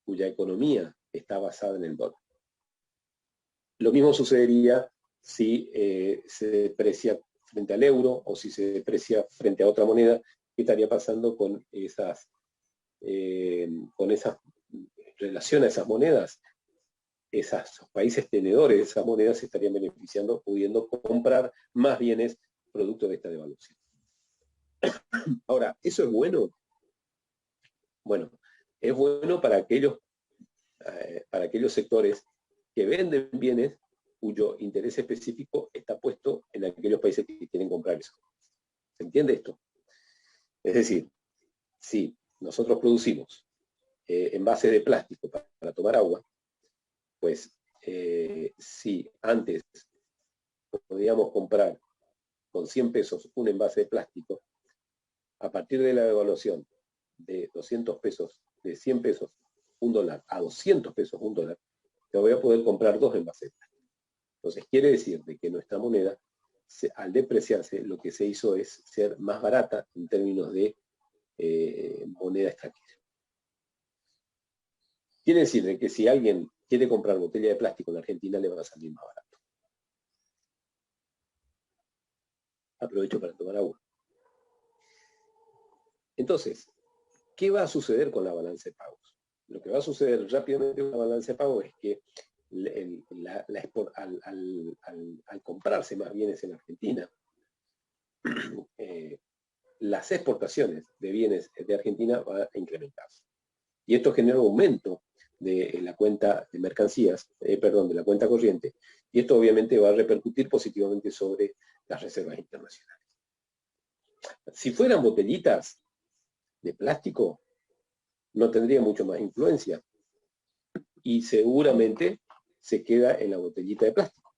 cuya economía está basada en el dólar. Lo mismo sucedería si se deprecia frente al euro o si se deprecia frente a otra moneda. ¿Qué estaría pasando con esa relación a esas monedas? Esos países tenedores de esas monedas se estarían beneficiando, pudiendo comprar más bienes producto de esta devaluación. Ahora, ¿eso es bueno? Bueno, es bueno para aquellos sectores que venden bienes cuyo interés específico está puesto en aquellos países que quieren comprar eso. ¿Se entiende esto? Es decir, si nosotros producimos envases de plástico para tomar agua, pues si antes podíamos comprar con 100 pesos un envase de plástico, a partir de la devaluación de 200 pesos, de 100 pesos, $1, a 200 pesos, $1, te voy a poder comprar 2 envases de plástico. Entonces quiere decir de que nuestra moneda, al depreciarse, lo que se hizo es ser más barata en términos de moneda extranjera. Quiere decir de que si alguien quiere comprar botella de plástico en Argentina, le va a salir más barato. Aprovecho para tomar agua. Entonces, ¿qué va a suceder con la balanza de pagos? Lo que va a suceder rápidamente con la balanza de pagos es que al comprarse más bienes en Argentina, las exportaciones de bienes de Argentina van a incrementarse. Y esto genera un aumento de la cuenta de mercancías, de la cuenta corriente, y esto obviamente va a repercutir positivamente sobre las reservas internacionales. Si fueran botellitas de plástico, no tendría mucho más influencia, y seguramente se queda en la botellita de plástico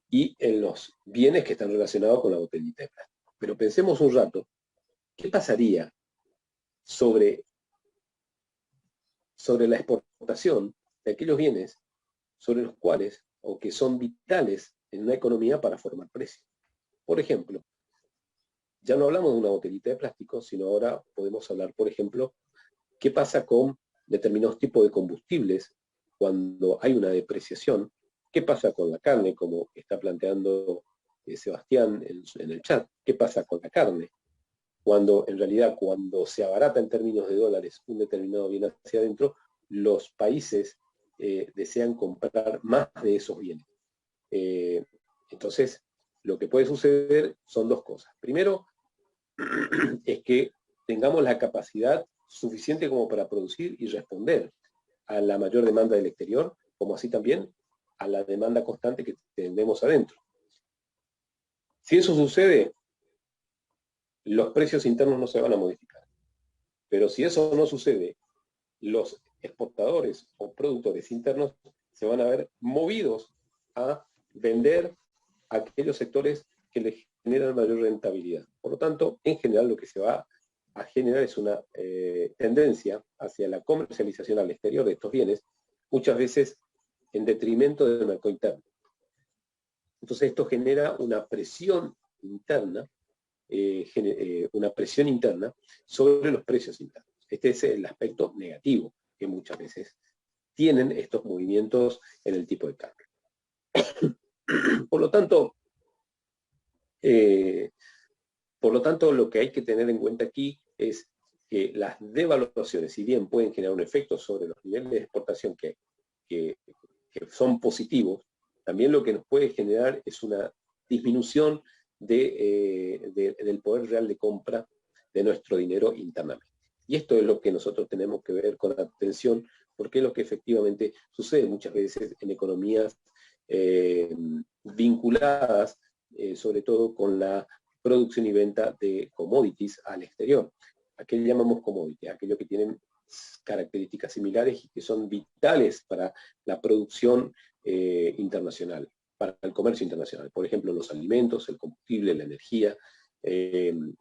y en los bienes que están relacionados con la botellita de plástico. Pero pensemos un rato, ¿qué pasaría sobre la exportación de aquellos bienes sobre los cuales, o que son vitales en una economía para formar precios? Por ejemplo, ya no hablamos de una botellita de plástico, sino ahora podemos hablar, por ejemplo, qué pasa con determinados tipos de combustibles cuando hay una depreciación. ¿Qué pasa con la carne, como está planteando Sebastián en el chat? ¿Qué pasa con la carne? Cuando en realidad, cuando se abarata en términos de dólares un determinado bien hacia adentro, los países desean comprar más de esos bienes. Entonces, lo que puede suceder son dos cosas. Primero, es que tengamos la capacidad suficiente como para producir y responder a la mayor demanda del exterior, como así también a la demanda constante que tenemos adentro. Si eso sucede, los precios internos no se van a modificar. Pero si eso no sucede, los exportadores o productores internos se van a ver movidos a vender a aquellos sectores que les generan mayor rentabilidad. Por lo tanto, en general lo que se va a generar es una tendencia hacia la comercialización al exterior de estos bienes, muchas veces en detrimento del mercado interno. Entonces esto genera una presión interna, sobre los precios internos. Este es el aspecto negativo que muchas veces tienen estos movimientos en el tipo de cambio. Por lo tanto, lo que hay que tener en cuenta aquí es que las devaluaciones, si bien pueden generar un efecto sobre los niveles de exportación que son positivos, también lo que nos puede generar es una disminución del poder real de compra de nuestro dinero internamente. Y esto es lo que nosotros tenemos que ver con atención, porque es lo que efectivamente sucede muchas veces en economías vinculadas sobre todo con la producción y venta de commodities al exterior. ¿A qué le llamamos commodities? Aquellos que tienen características similares y que son vitales para la producción internacional, para el comercio internacional. Por ejemplo, los alimentos, el combustible, la energía, el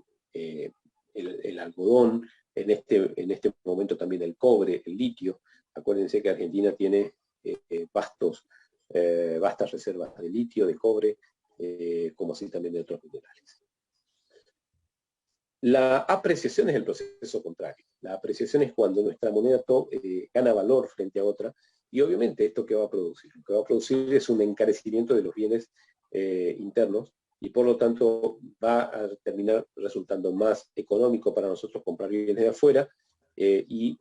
algodón, en este momento también el cobre, el litio. Acuérdense que Argentina tiene vastas reservas de litio, de cobre, como así también de otros minerales. La apreciación es el proceso contrario. La apreciación es cuando nuestra moneda gana valor frente a otra, y obviamente esto que va a producir. Lo que va a producir es un encarecimiento de los bienes internos, y por lo tanto va a terminar resultando más económico para nosotros comprar bienes de afuera y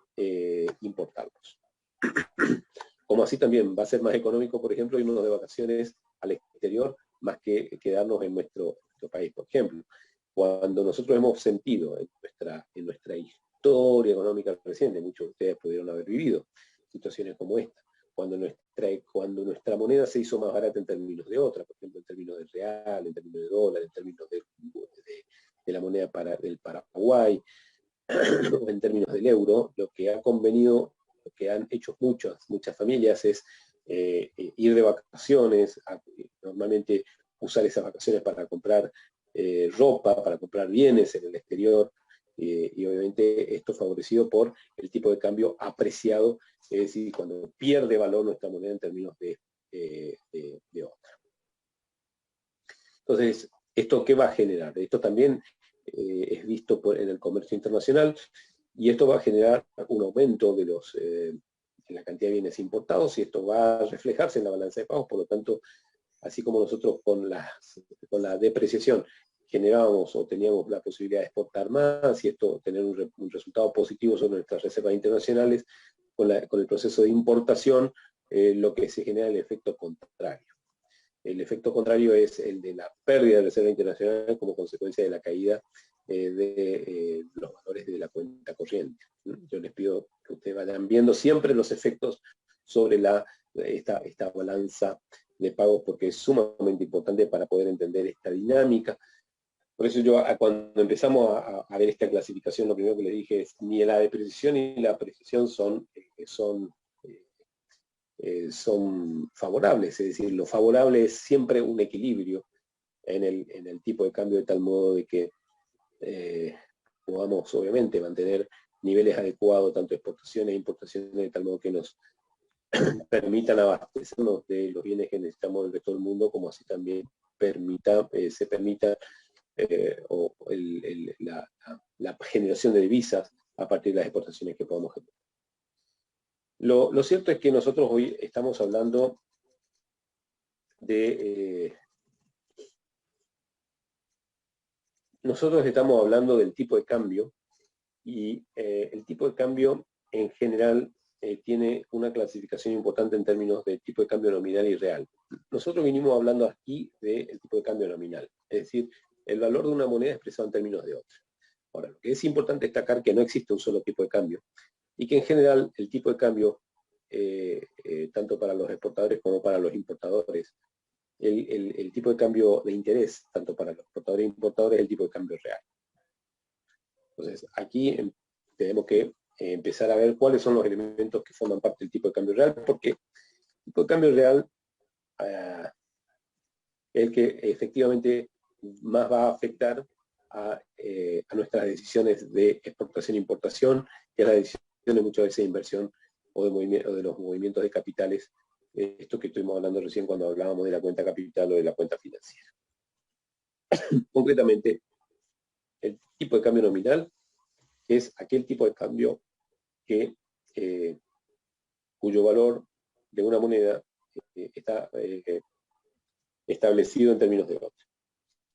importarlos. Como así también va a ser más económico, por ejemplo, irnos de vacaciones al exterior más que quedarnos en nuestro país. Por ejemplo, cuando nosotros hemos sentido en nuestra historia económica reciente, muchos de ustedes pudieron haber vivido situaciones como esta, cuando nuestra moneda se hizo más barata en términos de otra, por ejemplo, en términos de real, en términos de dólar, en términos de la moneda del Paraguay, o en términos del euro, lo que ha convenido, lo que han hecho muchas familias es ir de vacaciones, normalmente usar esas vacaciones para comprar ropa, para comprar bienes en el exterior, y obviamente esto favorecido por el tipo de cambio apreciado, es decir, cuando pierde valor nuestra moneda en términos de otra. Entonces, ¿esto qué va a generar? Esto también es visto en el comercio internacional, y esto va a generar un aumento de la cantidad de bienes importados, y esto va a reflejarse en la balanza de pagos. Por lo tanto, así como nosotros con la depreciación generábamos o teníamos la posibilidad de exportar más, y esto tener un resultado positivo sobre nuestras reservas internacionales, con el proceso de importación, lo que se genera es el efecto contrario. El efecto contrario es el de la pérdida de reserva internacional como consecuencia de la caída de los valores de la cuenta corriente. Yo les pido que ustedes vayan viendo siempre los efectos sobre esta balanza de pagos, porque es sumamente importante para poder entender esta dinámica. Por eso yo, cuando empezamos a ver esta clasificación, lo primero que les dije es ni la depreciación ni la apreciación son favorables. Es decir, lo favorable es siempre un equilibrio en el tipo de cambio, de tal modo de que podamos obviamente mantener niveles adecuados, tanto de exportaciones e importaciones, de tal modo que nos permitan abastecernos de los bienes que necesitamos del resto del mundo, como así también se permita la generación de divisas a partir de las exportaciones que podamos generar. Lo cierto es que nosotros hoy estamos hablando del tipo de cambio, y el tipo de cambio en general tiene una clasificación importante en términos de tipo de cambio nominal y real. Nosotros vinimos hablando aquí del tipo de cambio nominal, es decir, el valor de una moneda expresado en términos de otra. Ahora, lo que es importante destacar que no existe un solo tipo de cambio, y que en general el tipo de cambio, tanto para los exportadores como para los importadores, el tipo de cambio de interés, tanto para los exportadores e importadores, es el tipo de cambio real. Entonces, aquí tenemos que empezar a ver cuáles son los elementos que forman parte del tipo de cambio real, porque el tipo de cambio real es el que efectivamente más va a afectar a nuestras decisiones de exportación e importación, y a las decisiones muchas veces de inversión o de los movimientos de capitales, esto que estuvimos hablando recién cuando hablábamos de la cuenta capital o de la cuenta financiera. Concretamente, el tipo de cambio nominal es aquel tipo de cambio cuyo valor de una moneda está establecido en términos de otra.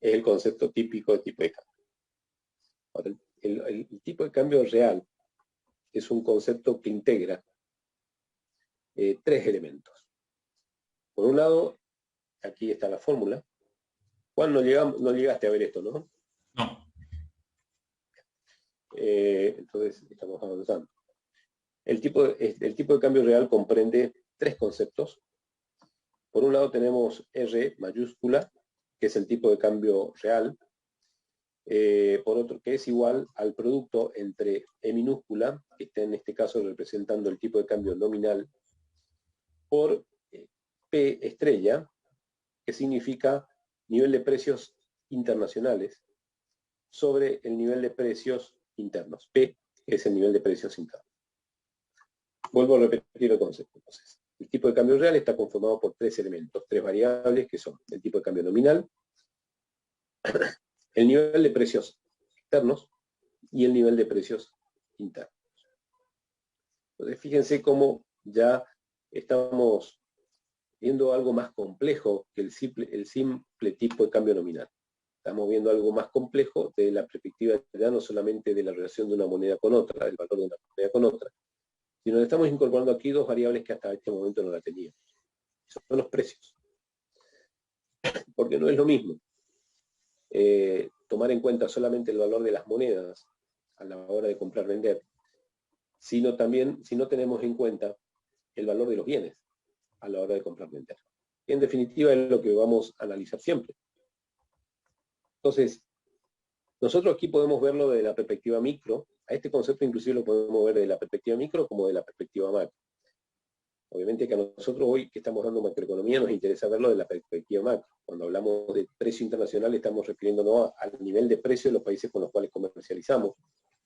Es el concepto típico de tipo de cambio. Ahora, el tipo de cambio real es un concepto que integra tres elementos. Por un lado, aquí está la fórmula. Juan, no llegaste a ver esto, ¿no? No. Entonces, estamos avanzando. El tipo de cambio real comprende tres conceptos. Por un lado tenemos R mayúscula, que es el tipo de cambio real. Por otro, que es igual al producto entre E minúscula, que está en este caso representando el tipo de cambio nominal, por P estrella, que significa nivel de precios internacionales, sobre el nivel de precios internos. P es el nivel de precios internos. Vuelvo a repetir el concepto. Entonces, el tipo de cambio real está conformado por tres elementos, tres variables, que son el tipo de cambio nominal, el nivel de precios externos y el nivel de precios internos. Entonces, fíjense cómo ya estamos viendo algo más complejo que el simple tipo de cambio nominal. Estamos viendo algo más complejo de la perspectiva ya no solamente de la relación de una moneda con otra, del valor de una moneda con otra, sino que estamos incorporando aquí dos variables que hasta este momento no la teníamos. Son los precios. Porque no es lo mismo tomar en cuenta solamente el valor de las monedas a la hora de comprar-vender, sino también si no tenemos en cuenta el valor de los bienes a la hora de comprar-vender. En definitiva, es lo que vamos a analizar siempre. Entonces, nosotros aquí podemos verlo desde la perspectiva micro, A este concepto inclusive lo podemos ver de la perspectiva micro como de la perspectiva macro. Obviamente que a nosotros hoy que estamos dando macroeconomía nos interesa verlo de la perspectiva macro. Cuando hablamos de precio internacional estamos refiriéndonos al nivel de precio de los países con los cuales comercializamos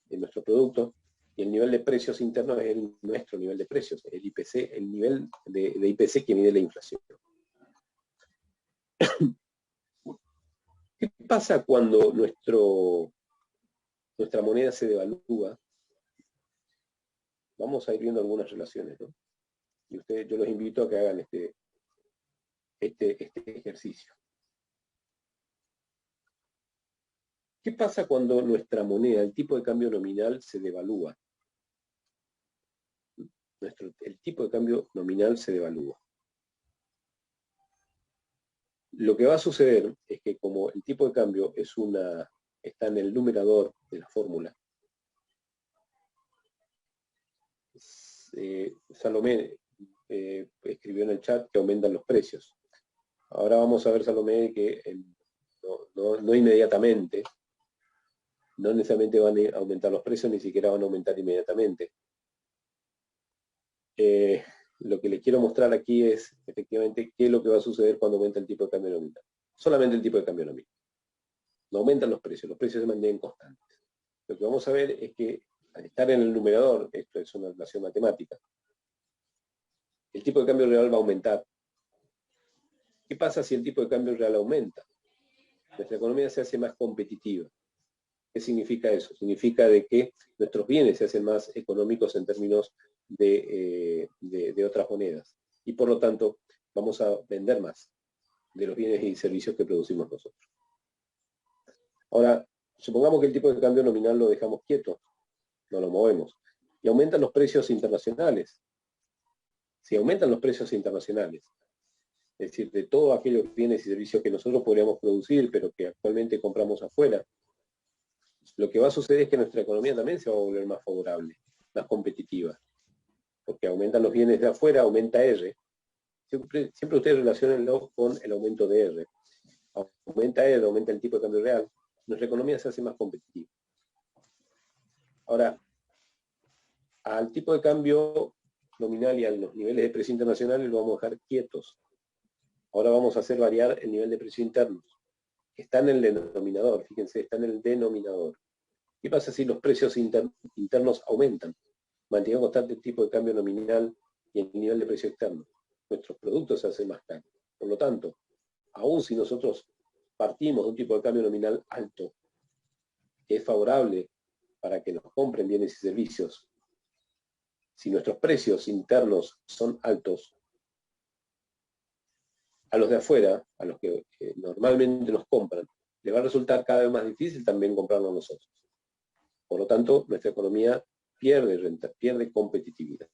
en nuestro producto, y el nivel de precios internos es nuestro nivel de precios, el IPC, el nivel de IPC que mide la inflación. ¿Qué pasa cuando nuestra moneda se devalúa? Vamos a ir viendo algunas relaciones, ¿no? Y yo los invito a que hagan este ejercicio. ¿Qué pasa cuando nuestra moneda, el tipo de cambio nominal, se devalúa? El tipo de cambio nominal se devalúa. Lo que va a suceder es que como el tipo de cambio está en el numerador de la fórmula, Salomé escribió en el chat que aumentan los precios. Ahora vamos a ver, Salomé, que no inmediatamente, no necesariamente van a aumentar los precios, ni siquiera van a aumentar inmediatamente. Lo que les quiero mostrar aquí es, efectivamente, qué es lo que va a suceder cuando aumenta el tipo de cambio nominal. Solamente el tipo de cambio nominal. No aumentan los precios se mantienen constantes. Lo que vamos a ver es que, al estar en el numerador, esto es una relación matemática, el tipo de cambio real va a aumentar. ¿Qué pasa si el tipo de cambio real aumenta? Nuestra economía se hace más competitiva. ¿Qué significa eso? Significa de que nuestros bienes se hacen más económicos en términos de otras monedas. Y por lo tanto, vamos a vender más de los bienes y servicios que producimos nosotros. Ahora, supongamos que el tipo de cambio nominal lo dejamos quieto, no lo movemos, y aumentan los precios internacionales. Si aumentan los precios internacionales, es decir, de todos aquellos bienes y servicios que nosotros podríamos producir, pero que actualmente compramos afuera, lo que va a suceder es que nuestra economía también se va a volver más favorable, más competitiva, porque aumentan los bienes de afuera, aumenta R. Siempre ustedes relacionenlo con el aumento de R. Aumenta R, aumenta el tipo de cambio real, nuestra economía se hace más competitiva. Ahora, al tipo de cambio nominal y a los niveles de precio internacionales lo vamos a dejar quietos. Ahora vamos a hacer variar el nivel de precio interno. Está en el denominador, fíjense, está en el denominador. ¿Qué pasa si los precios internos aumentan? Mantienen constante el tipo de cambio nominal y el nivel de precio externo. Nuestros productos se hacen más caros. Por lo tanto, aun si nosotros partimos de un tipo de cambio nominal alto, que es favorable para que nos compren bienes y servicios, si nuestros precios internos son altos, a los de afuera, a los que normalmente nos compran, le va a resultar cada vez más difícil también comprarnos a nosotros. Por lo tanto, nuestra economía pierde renta, pierde competitividad.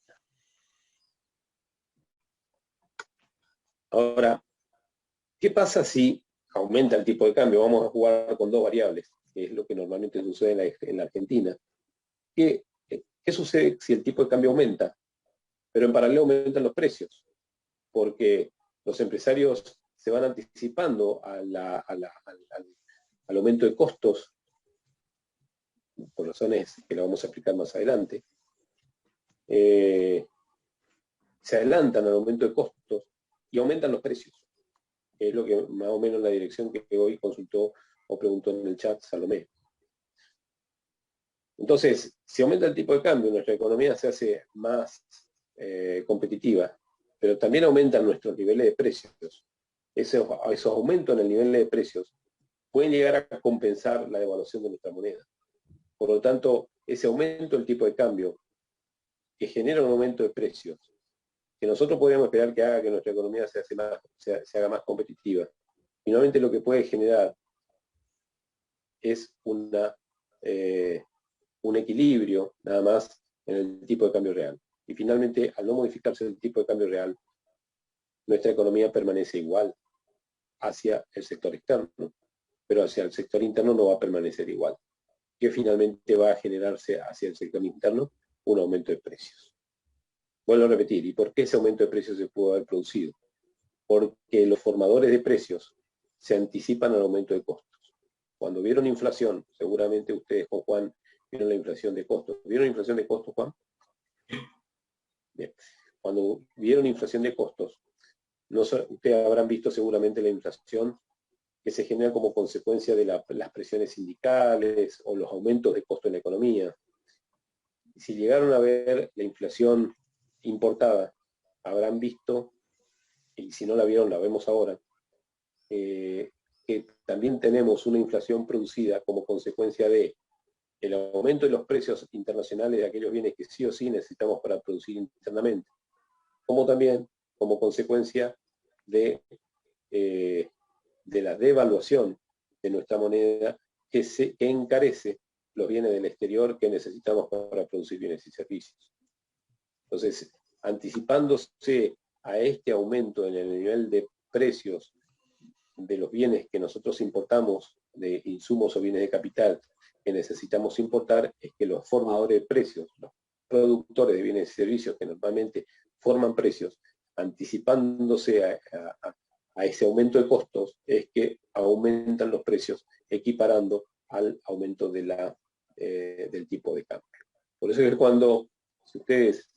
Ahora, ¿qué pasa si aumenta el tipo de cambio? Vamos a jugar con dos variables, que es lo que normalmente sucede en la Argentina. ¿Qué sucede si el tipo de cambio aumenta? Pero en paralelo aumentan los precios, porque los empresarios se van anticipando al aumento de costos, por razones que lo vamos a explicar más adelante. Se adelantan al aumento de costos y aumentan los precios. Es lo que más o menos la dirección que hoy consultó o preguntó en el chat Salomé. Entonces, si aumenta el tipo de cambio, nuestra economía se hace más competitiva, pero también aumentan nuestros niveles de precios. Esos aumentos en el nivel de precios pueden llegar a compensar la devaluación de nuestra moneda. Por lo tanto, ese aumento del tipo de cambio que genera un aumento de precios, que nosotros podríamos esperar que haga que nuestra economía se haga más competitiva, finalmente lo que puede generar es un equilibrio nada más en el tipo de cambio real. Y finalmente, al no modificarse el tipo de cambio real, nuestra economía permanece igual hacia el sector externo, pero hacia el sector interno no va a permanecer igual, que finalmente va a generarse hacia el sector interno un aumento de precios. Vuelvo a repetir, ¿y por qué ese aumento de precios se pudo haber producido? Porque los formadores de precios se anticipan al aumento de costos. Cuando vieron inflación, seguramente ustedes con Juan vieron la inflación de costos. ¿Vieron la inflación de costos, Juan? Bien. Cuando vieron inflación de costos, ustedes habrán visto seguramente la inflación que se genera como consecuencia de las presiones sindicales o los aumentos de costo en la economía. Si llegaron a ver la inflación importada, habrán visto, y si no la vieron, la vemos ahora, que también tenemos una inflación producida como consecuencia de el aumento de los precios internacionales de aquellos bienes que sí o sí necesitamos para producir internamente, como también como consecuencia de la devaluación de nuestra moneda que encarece los bienes del exterior que necesitamos para producir bienes y servicios. Entonces, anticipándose a este aumento en el nivel de precios de los bienes que nosotros importamos, de insumos o bienes de capital que necesitamos importar, es que los formadores de precios, los productores de bienes y servicios que normalmente forman precios, anticipándose a ese aumento de costos, es que aumentan los precios, equiparando al aumento de del tipo de cambio. Por eso es que cuando, si ustedes,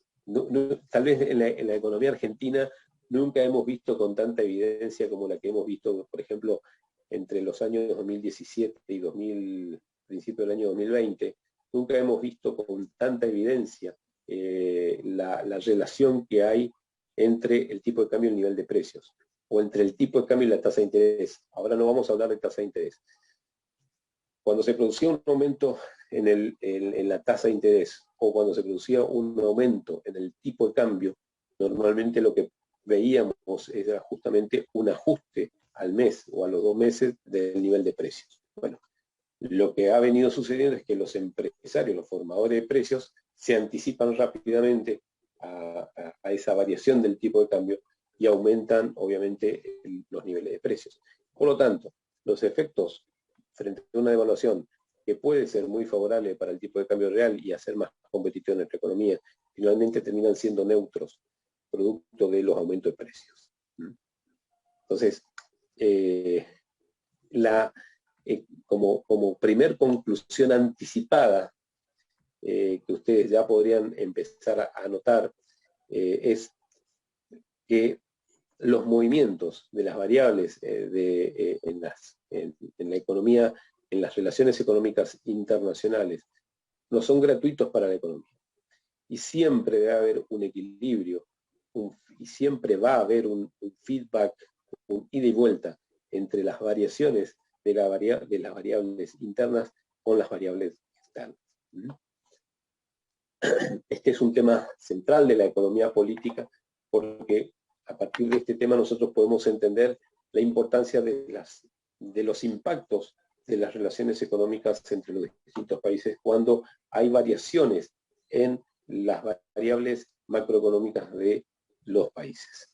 tal vez en la economía argentina nunca hemos visto con tanta evidencia como la que hemos visto, por ejemplo, entre los años 2017 y principio del año 2020, nunca hemos visto con tanta evidencia la relación que hay entre el tipo de cambio y el nivel de precios, o entre el tipo de cambio y la tasa de interés. Ahora no vamos a hablar de tasa de interés. Cuando se producía un aumento en la tasa de interés, o cuando se producía un aumento en el tipo de cambio, normalmente lo que veíamos era justamente un ajuste al mes o a los 2 meses del nivel de precios. Bueno, lo que ha venido sucediendo es que los empresarios, los formadores de precios, se anticipan rápidamente a esa variación del tipo de cambio y aumentan, obviamente, los niveles de precios. Por lo tanto, los efectos frente a una devaluación que puede ser muy favorable para el tipo de cambio real y hacer más competitiva nuestra economía, finalmente terminan siendo neutros, producto de los aumentos de precios. Entonces, como primer conclusión anticipada, que ustedes ya podrían empezar a notar, es que los movimientos de las variables en la economía, en las relaciones económicas internacionales, no son gratuitos para la economía. Y siempre debe haber un equilibrio, y siempre va a haber un feedback, un ida y vuelta entre las variaciones de las variables internas con las variables externas. Este es un tema central de la economía política, porque a partir de este tema nosotros podemos entender la importancia de los impactos de las relaciones económicas entre los distintos países cuando hay variaciones en las variables macroeconómicas de los países.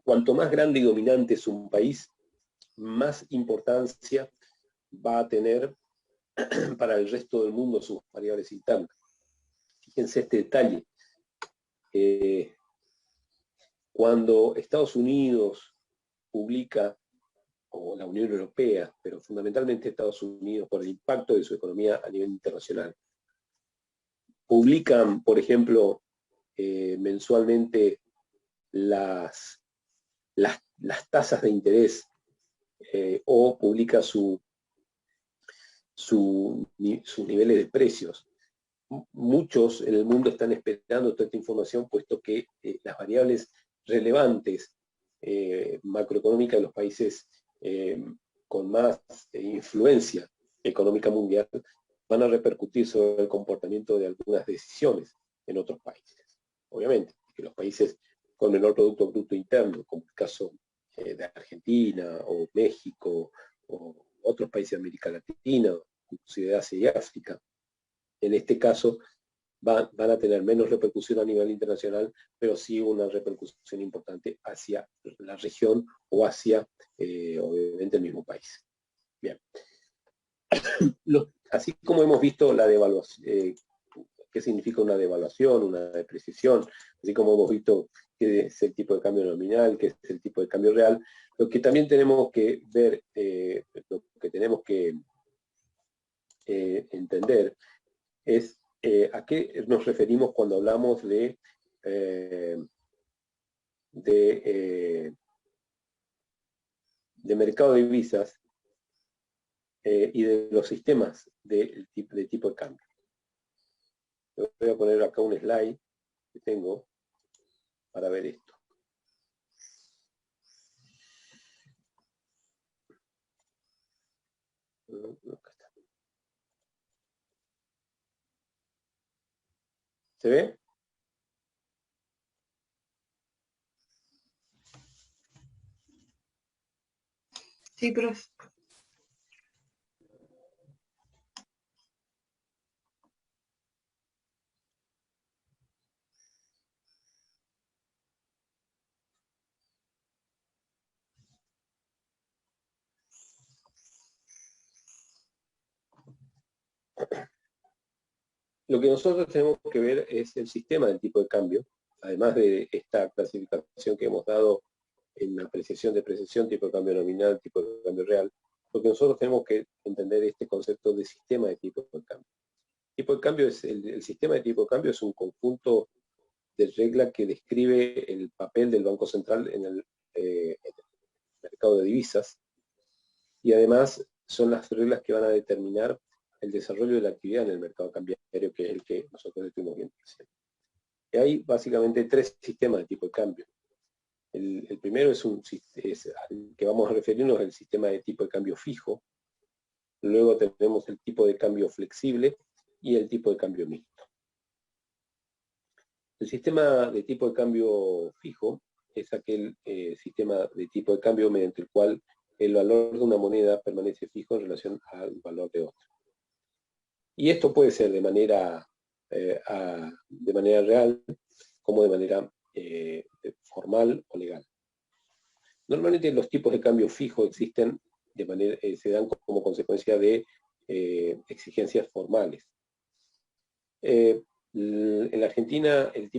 Cuanto más grande y dominante es un país, más importancia va a tener para el resto del mundo sus variables internas. Fíjense este detalle. Cuando Estados Unidos publica, o la Unión Europea, pero fundamentalmente Estados Unidos, por el impacto de su economía a nivel internacional, publican, por ejemplo, mensualmente las tasas de interés, o publica sus niveles de precios. Muchos en el mundo están esperando toda esta información, puesto que las variables relevantes macroeconómicas de los países con más influencia económica mundial van a repercutir sobre el comportamiento de algunas decisiones en otros países. Obviamente, que los países con menor Producto Bruto Interno, como el caso de Argentina o México o otros países de América Latina, inclusive de Asia y África, en este caso van a tener menos repercusión a nivel internacional, pero sí una repercusión importante hacia la región o hacia, obviamente, el mismo país. Bien. Así como hemos visto la devaluación, qué significa una devaluación, una depreciación, así como hemos visto qué es el tipo de cambio nominal, qué es el tipo de cambio real, lo que también tenemos que ver, lo que entender es a qué nos referimos cuando hablamos de mercado de divisas y de los sistemas de tipo de cambio. Voy a poner acá un slide que tengo para ver esto. ¿Se ve? Sí, profe. Lo que nosotros tenemos que ver es el sistema del tipo de cambio, además de esta clasificación que hemos dado en apreciación, depreciación, tipo de cambio nominal, tipo de cambio real. Lo que nosotros tenemos que entender este concepto de sistema de tipo de cambio. Tipo de cambio es el sistema de tipo de cambio es un conjunto de reglas que describe el papel del Banco Central en el mercado de divisas, y además son las reglas que van a determinar el desarrollo de la actividad en el mercado cambiario, que es el que nosotros estuvimos viendo. Y hay básicamente tres sistemas de tipo de cambio. El primero es al que vamos a referirnos, el sistema de tipo de cambio fijo. Luego tenemos el tipo de cambio flexible y el tipo de cambio mixto. El sistema de tipo de cambio fijo es aquel sistema de tipo de cambio mediante el cual el valor de una moneda permanece fijo en relación al valor de otra. Y esto puede ser de manera real, como de manera formal o legal. Normalmente los tipos de cambio fijo existen se dan como consecuencia de exigencias formales. En la Argentina, el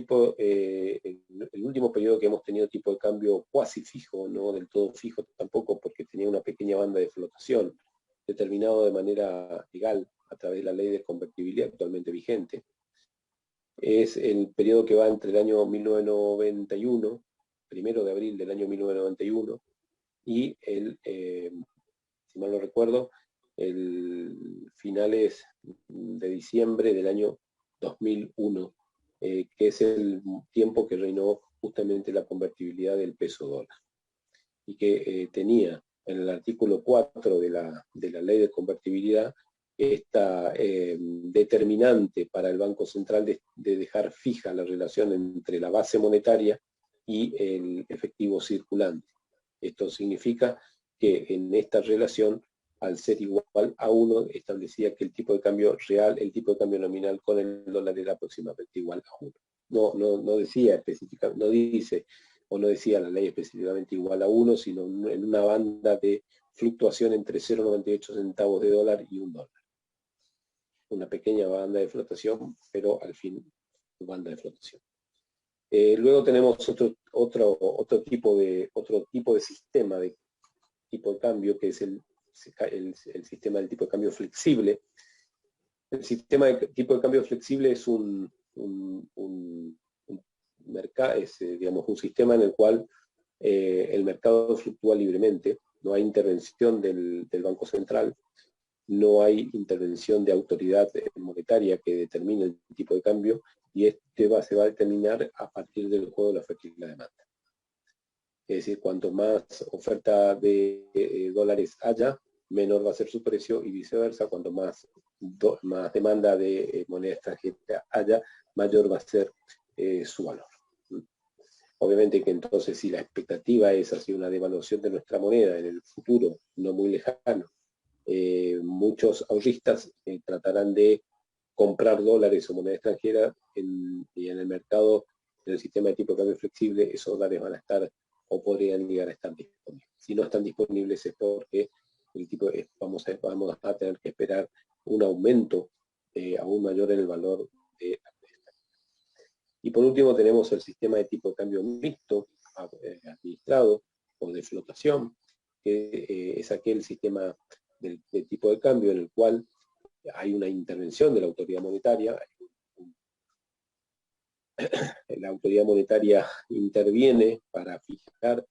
último periodo que hemos tenido tipo de cambio cuasi fijo, no del todo fijo tampoco, porque tenía una pequeña banda de flotación, determinado de manera legal a través de la ley de convertibilidad actualmente vigente. Es el periodo que va entre el año 1991, 1 de abril del año 1991, y si mal no recuerdo, el finales de diciembre del año 2001, que es el tiempo que reinó justamente la convertibilidad del peso dólar, y que tenía en el artículo 4 de la ley de convertibilidad esta determinante para el Banco Central de dejar fija la relación entre la base monetaria y el efectivo circulante. Esto significa que en esta relación, al ser igual a 1, establecía que el tipo de cambio real, el tipo de cambio nominal con el dólar era aproximadamente igual a 1. No decía específicamente, no dice o no decía la ley específicamente igual a 1, sino en una banda de fluctuación entre 0,98 centavos de dólar y $1. Una pequeña banda de flotación, pero al fin banda de flotación. Luego tenemos otro tipo de sistema de tipo de cambio, que es el sistema del tipo de cambio flexible. El sistema de tipo de cambio flexible es un sistema en el cual el mercado fluctúa libremente, no hay intervención del Banco Central, no hay intervención de autoridad monetaria que determine el tipo de cambio, y se va a determinar a partir del juego de la oferta y la demanda. Es decir, cuanto más oferta de dólares haya, menor va a ser su precio, y viceversa, cuanto más demanda de moneda extranjera haya, mayor va a ser su valor. Obviamente que entonces, si la expectativa es hacia una devaluación de nuestra moneda en el futuro, no muy lejano, muchos ahorristas tratarán de comprar dólares o moneda extranjera, y en el mercado, en el sistema de tipo de cambio flexible, esos dólares van a estar o podrían llegar a estar disponibles. Si no están disponibles es porque vamos a tener que esperar un aumento aún mayor en el valor de la moneda. Y por último tenemos el sistema de tipo de cambio mixto, administrado o de flotación, que es aquel sistema del tipo de cambio, en el cual hay una intervención de la autoridad monetaria. La autoridad monetaria interviene para fijar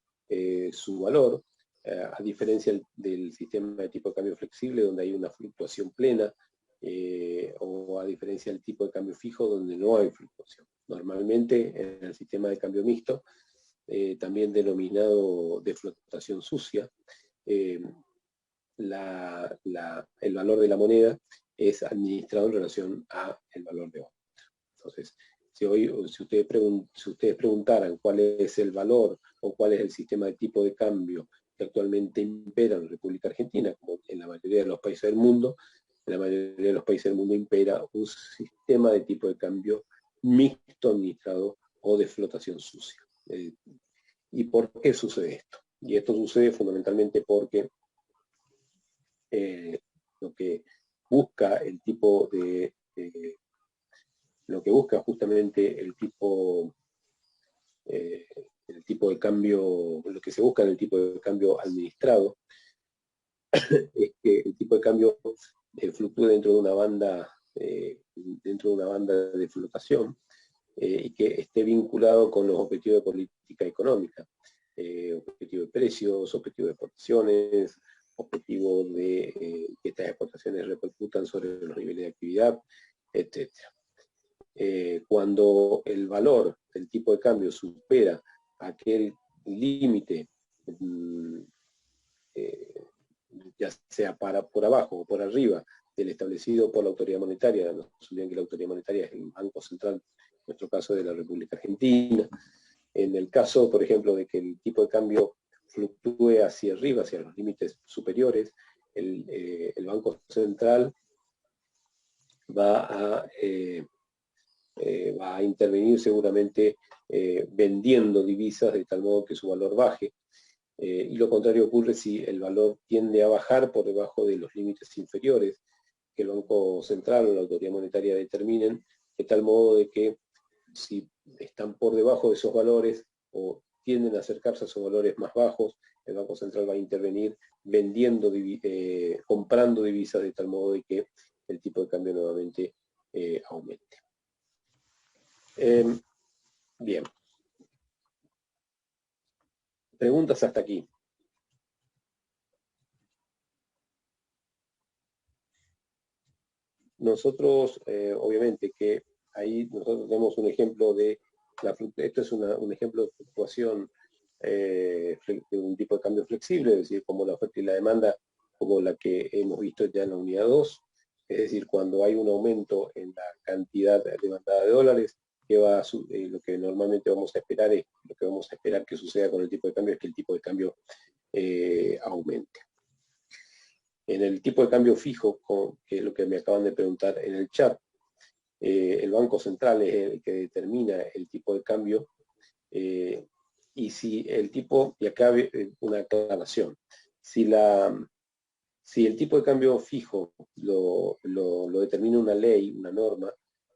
su valor, a diferencia del sistema de tipo de cambio flexible, donde hay una fluctuación plena, o a diferencia del tipo de cambio fijo, donde no hay fluctuación. Normalmente, en el sistema de cambio mixto, también denominado de flotación sucia, el valor de la moneda es administrado en relación al valor de otra. Entonces, si ustedes preguntaran cuál es el valor o cuál es el sistema de tipo de cambio que actualmente impera en la República Argentina, como en la mayoría de los países del mundo, en la mayoría de los países del mundo impera un sistema de tipo de cambio mixto administrado o de flotación sucia. ¿Y por qué sucede esto? Y esto sucede fundamentalmente porque lo que busca el tipo de... lo que busca justamente el tipo de cambio, lo que se busca en el tipo de cambio administrado, es que el tipo de cambio fluctúe dentro de una banda de flotación, y que esté vinculado con los objetivos de política económica, objetivos de precios, objetivos de exportaciones, objetivos de que estas exportaciones repercutan sobre los niveles de actividad, etc. Cuando el valor del tipo de cambio supera aquel límite, ya sea por abajo o por arriba del establecido por la autoridad monetaria, no se olviden que la autoridad monetaria es el Banco Central, en nuestro caso de la República Argentina. En el caso, por ejemplo, de que el tipo de cambio fluctúe hacia arriba, hacia los límites superiores, el Banco Central va a intervenir seguramente vendiendo divisas de tal modo que su valor baje, y lo contrario ocurre si el valor tiende a bajar por debajo de los límites inferiores que el Banco Central o la autoridad monetaria determinen, de tal modo de que si están por debajo de esos valores o tienden a acercarse a esos valores más bajos, el Banco Central va a intervenir vendiendo, comprando divisas de tal modo de que el tipo de cambio nuevamente aumente. Bien. Preguntas hasta aquí. Nosotros, obviamente que ahí nosotros tenemos un ejemplo de, esto es un ejemplo de fluctuación de un tipo de cambio flexible, es decir, como la oferta y la demanda, como la que hemos visto ya en la unidad 2, es decir, cuando hay un aumento en la cantidad demandada de dólares, lo que normalmente vamos a esperar es, lo que vamos a esperar que suceda con el tipo de cambio es que el tipo de cambio aumente. En el tipo de cambio fijo, que es lo que me acaban de preguntar en el chat, el Banco Central es el que determina el tipo de cambio, y si el tipo, y acá una aclaración, si el tipo de cambio fijo lo determina una ley, una norma,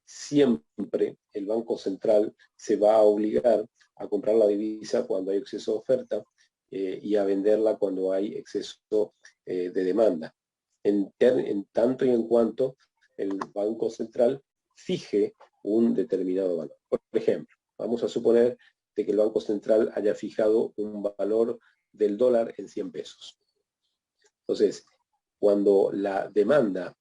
siempre el Banco Central se va a obligar a comprar la divisa cuando hay exceso de oferta, y a venderla cuando hay exceso de demanda, en tanto y en cuanto el Banco Central fije un determinado valor. Por ejemplo, vamos a suponer de que el Banco Central haya fijado un valor del dólar en 100 pesos. Entonces, cuando la demanda,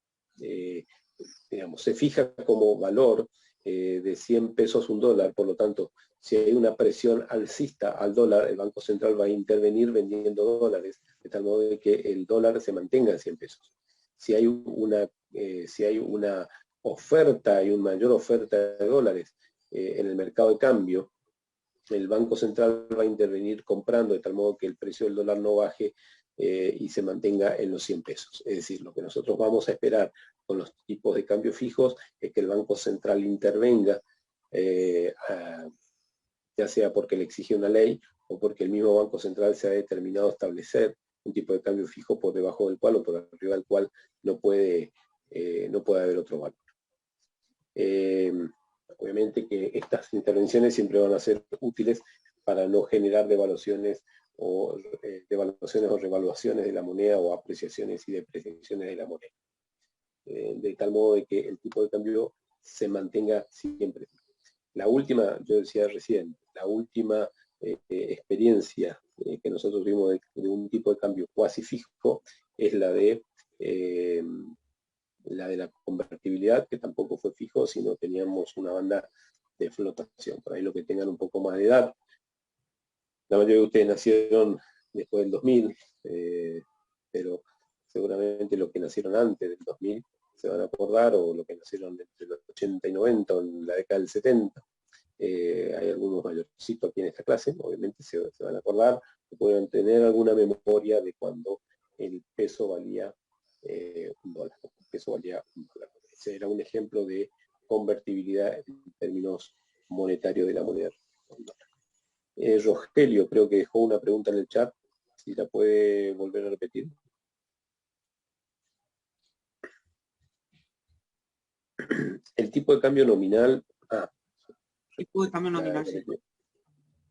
digamos, se fija como valor de 100 pesos un dólar, por lo tanto, si hay una presión alcista al dólar, el Banco Central va a intervenir vendiendo dólares, de tal modo de que el dólar se mantenga en 100 pesos. Si hay una oferta y una mayor oferta de dólares en el mercado de cambio, el Banco Central va a intervenir comprando de tal modo que el precio del dólar no baje y se mantenga en los 100 pesos. Es decir, lo que nosotros vamos a esperar con los tipos de cambio fijos es que el Banco Central intervenga, ya sea porque le exige una ley o porque el mismo Banco Central se ha determinado establecer un tipo de cambio fijo por debajo del cual o por arriba del cual no puede haber otro valor. Obviamente que estas intervenciones siempre van a ser útiles para no generar devaluaciones devaluaciones o revaluaciones de la moneda o apreciaciones y depreciaciones de la moneda. De tal modo de que el tipo de cambio se mantenga siempre. La última, yo decía recién, la última experiencia que nosotros tuvimos de un tipo de cambio cuasi fijo es la de la convertibilidad, que tampoco fue fijo, sino teníamos una banda de flotación. Por ahí lo que tengan un poco más de edad, la mayoría de ustedes nacieron después del 2000, pero seguramente los que nacieron antes del 2000 se van a acordar, o los que nacieron entre los 80 y 90, o en la década del 70. Hay algunos mayorcitos aquí en esta clase, obviamente se van a acordar, que pueden tener alguna memoria de cuando el peso valía $1. El peso valía $1. Ese era un ejemplo de convertibilidad en términos monetarios de la moneda. Rogelio creo que dejó una pregunta en el chat, si la puede volver a repetir. El tipo de cambio nominal. Tipo de cambio nominal, sí.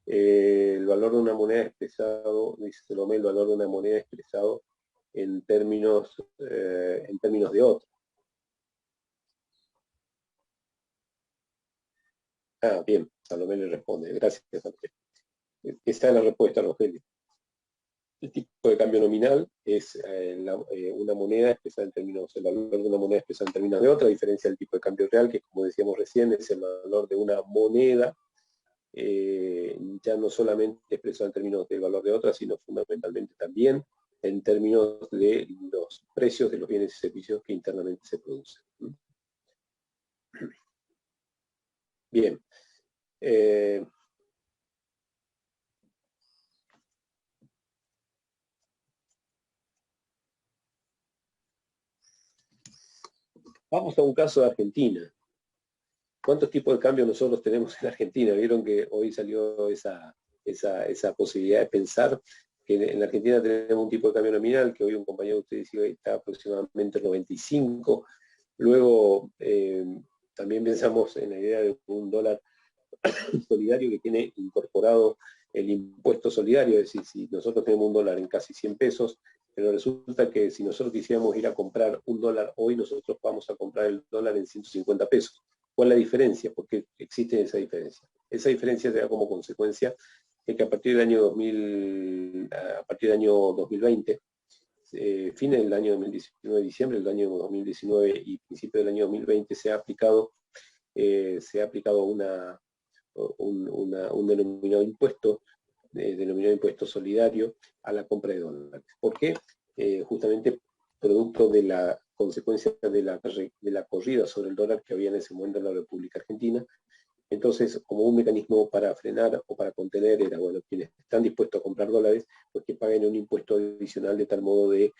El valor de una moneda expresado, dice Salomé, el valor de una moneda expresado en términos de otra. Bien, Salomé le responde. Gracias, Salomé. Esa es la respuesta, Rogelio. El tipo de cambio nominal es una moneda expresada en términos, el valor de una moneda expresada en términos de otra, a diferencia del tipo de cambio real, que como decíamos recién, es el valor de una moneda, ya no solamente expresado en términos del valor de otra, sino fundamentalmente también en términos de los precios de los bienes y servicios que internamente se producen. Bien. Vamos a un caso de Argentina. ¿Cuántos tipos de cambio nosotros tenemos en Argentina? Vieron que hoy salió esa posibilidad de pensar que en la Argentina tenemos un tipo de cambio nominal, que hoy un compañero de ustedes decía que está aproximadamente en 95. Luego también pensamos en la idea de un dólar solidario que tiene incorporado el impuesto solidario, es decir, si nosotros tenemos un dólar en casi 100 pesos, pero resulta que si nosotros quisiéramos ir a comprar un dólar hoy, nosotros vamos a comprar el dólar en 150 pesos. ¿Cuál es la diferencia? ¿Por qué existe esa diferencia? Esa diferencia se da como consecuencia de que a partir del año 2020, fines del año 2019, diciembre del año 2019 y principio del año 2020 se ha aplicado un denominado impuesto solidario a la compra de dólares. ¿Por qué? Justamente producto de la consecuencia de la corrida sobre el dólar que había en ese momento en la República Argentina. Entonces, como un mecanismo para frenar o para contener, era, bueno, quienes están dispuestos a comprar dólares, pues que paguen un impuesto adicional de tal modo de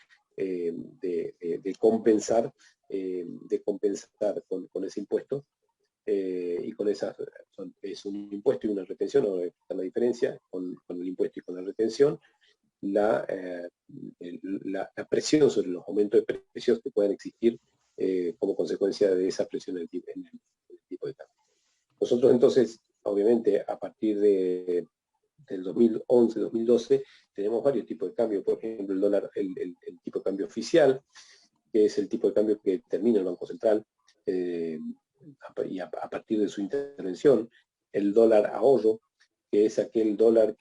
compensar con ese impuesto. Y con esa, es un impuesto y una retención, no está la diferencia con el impuesto y con la retención, la presión sobre los aumentos de precios que puedan existir como consecuencia de esa presión en el tipo de cambio. Nosotros entonces, obviamente, a partir del 2011-2012, tenemos varios tipos de cambio. Por ejemplo, el dólar, el tipo de cambio oficial, que es el tipo de cambio que determina el Banco Central, y a partir de su intervención, el dólar ahorro, que es aquel dólar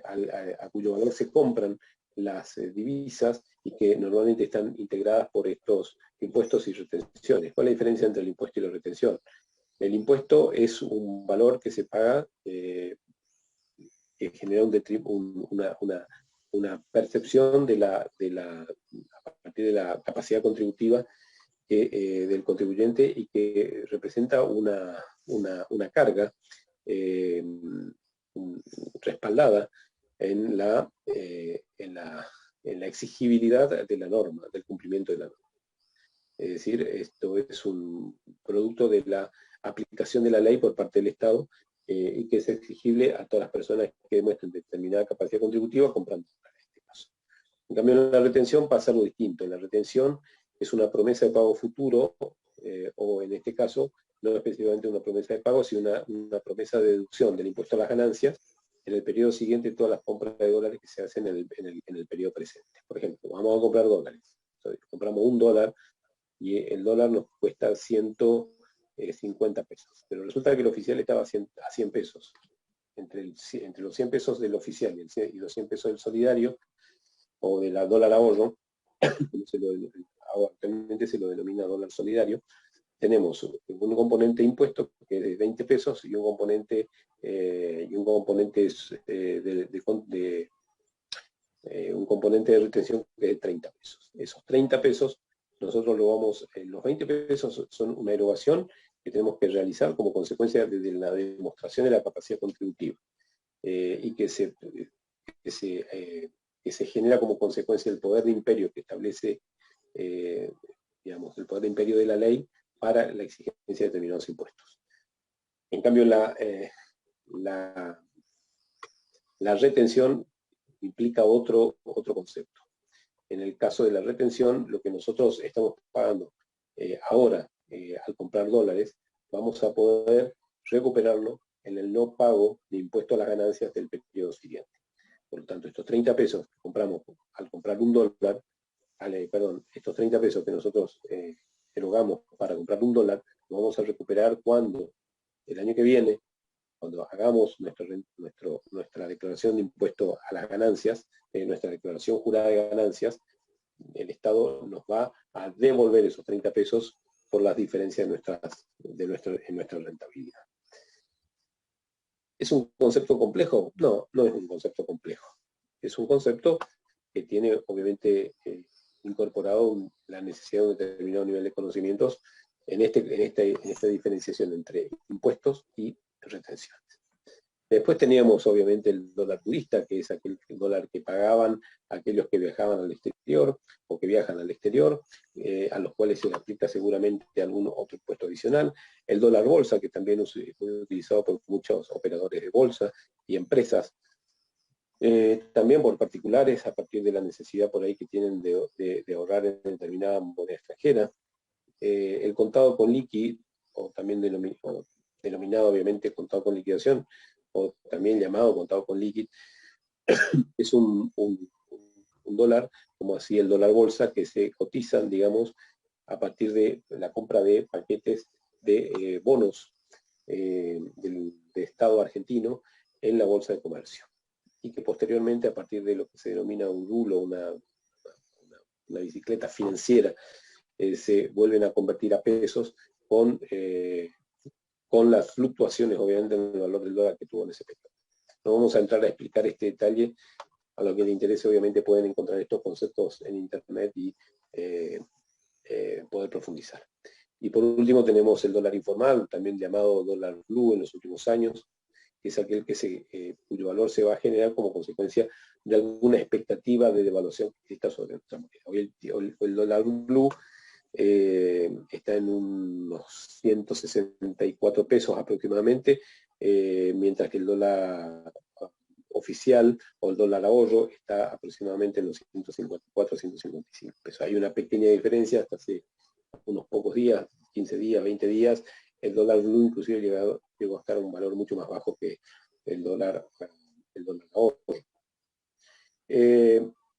a cuyo valor se compran las divisas y que normalmente están integradas por estos impuestos y retenciones. ¿Cuál es la diferencia entre el impuesto y la retención? El impuesto es un valor que se paga, que genera una percepción a partir de la capacidad contributiva del contribuyente y que representa una carga respaldada en la exigibilidad de la norma, del cumplimiento de la norma. Es decir, esto es un producto de la aplicación de la ley por parte del Estado y que es exigible a todas las personas que demuestren determinada capacidad contributiva comprando en este caso. En cambio, en la retención pasa algo distinto. En la retención es una promesa de pago futuro, o en este caso, no específicamente una promesa de pago, sino una promesa de deducción del impuesto a las ganancias en el periodo siguiente todas las compras de dólares que se hacen en el periodo presente. Por ejemplo, vamos a comprar dólares. Entonces, compramos $1 y el dólar nos cuesta 150 pesos. Pero resulta que el oficial estaba a 100 pesos. Entre los 100 pesos del oficial y los 100 pesos del solidario, o de la dólar ahorro, actualmente se lo denomina dólar solidario, tenemos un componente de impuesto que es de 20 pesos y un componente un componente de retención que es de 30 pesos. Esos 30 pesos nosotros los 20 pesos son una erogación que tenemos que realizar como consecuencia de la demostración de la capacidad contributiva y que se genera como consecuencia del poder de imperio que establece, digamos, el poder de imperio de la ley para la exigencia de determinados impuestos. En cambio, la retención implica otro concepto. En el caso de la retención, lo que nosotros estamos pagando ahora al comprar dólares, vamos a poder recuperarlo en el no pago de impuesto a las ganancias del periodo siguiente. Por lo tanto, estos 30 pesos que compramos al comprar $1, estos 30 pesos que nosotros erogamos para comprar $1, lo vamos a recuperar cuando el año que viene, cuando hagamos nuestra declaración de impuesto a las ganancias, nuestra declaración jurada de ganancias, el Estado nos va a devolver esos 30 pesos por las diferencias en nuestra rentabilidad. ¿Es un concepto complejo? No, no es un concepto complejo. Es un concepto que tiene, obviamente, incorporado la necesidad de un determinado nivel de conocimientos en esta diferenciación entre impuestos y retenciones. Después teníamos, obviamente, el dólar turista, que es aquel dólar que pagaban aquellos que viajaban al exterior o que viajan al exterior, a los cuales se les aplica seguramente algún otro impuesto adicional. El dólar bolsa, que también fue utilizado por muchos operadores de bolsa y empresas, también por particulares, a partir de la necesidad por ahí que tienen de ahorrar en determinada moneda extranjera. El contado con liqui, o también denominado obviamente contado con liquidación, o también llamado contado con liquid, es un dólar, como así el dólar bolsa, que se cotizan, digamos, a partir de la compra de paquetes de bonos del Estado argentino en la Bolsa de Comercio. Y que posteriormente, a partir de lo que se denomina un rulo, una bicicleta financiera, se vuelven a convertir a pesos con las fluctuaciones, obviamente, en el valor del dólar que tuvo en ese periodo. No vamos a entrar a explicar este detalle. A lo que le interese, obviamente, pueden encontrar estos conceptos en Internet y poder profundizar. Y por último tenemos el dólar informal, también llamado dólar blue en los últimos años, que es aquel cuyo valor se va a generar como consecuencia de alguna expectativa de devaluación que exista sobre nuestra moneda. Hoy el dólar blue está en unos 164 pesos aproximadamente, mientras que el dólar oficial o el dólar ahorro está aproximadamente en los 154, 155 pesos. Hay una pequeña diferencia hasta hace unos pocos días, 15 días, 20 días, el dólar blue inclusive llegó a estar a un valor mucho más bajo que el dólar ahorro.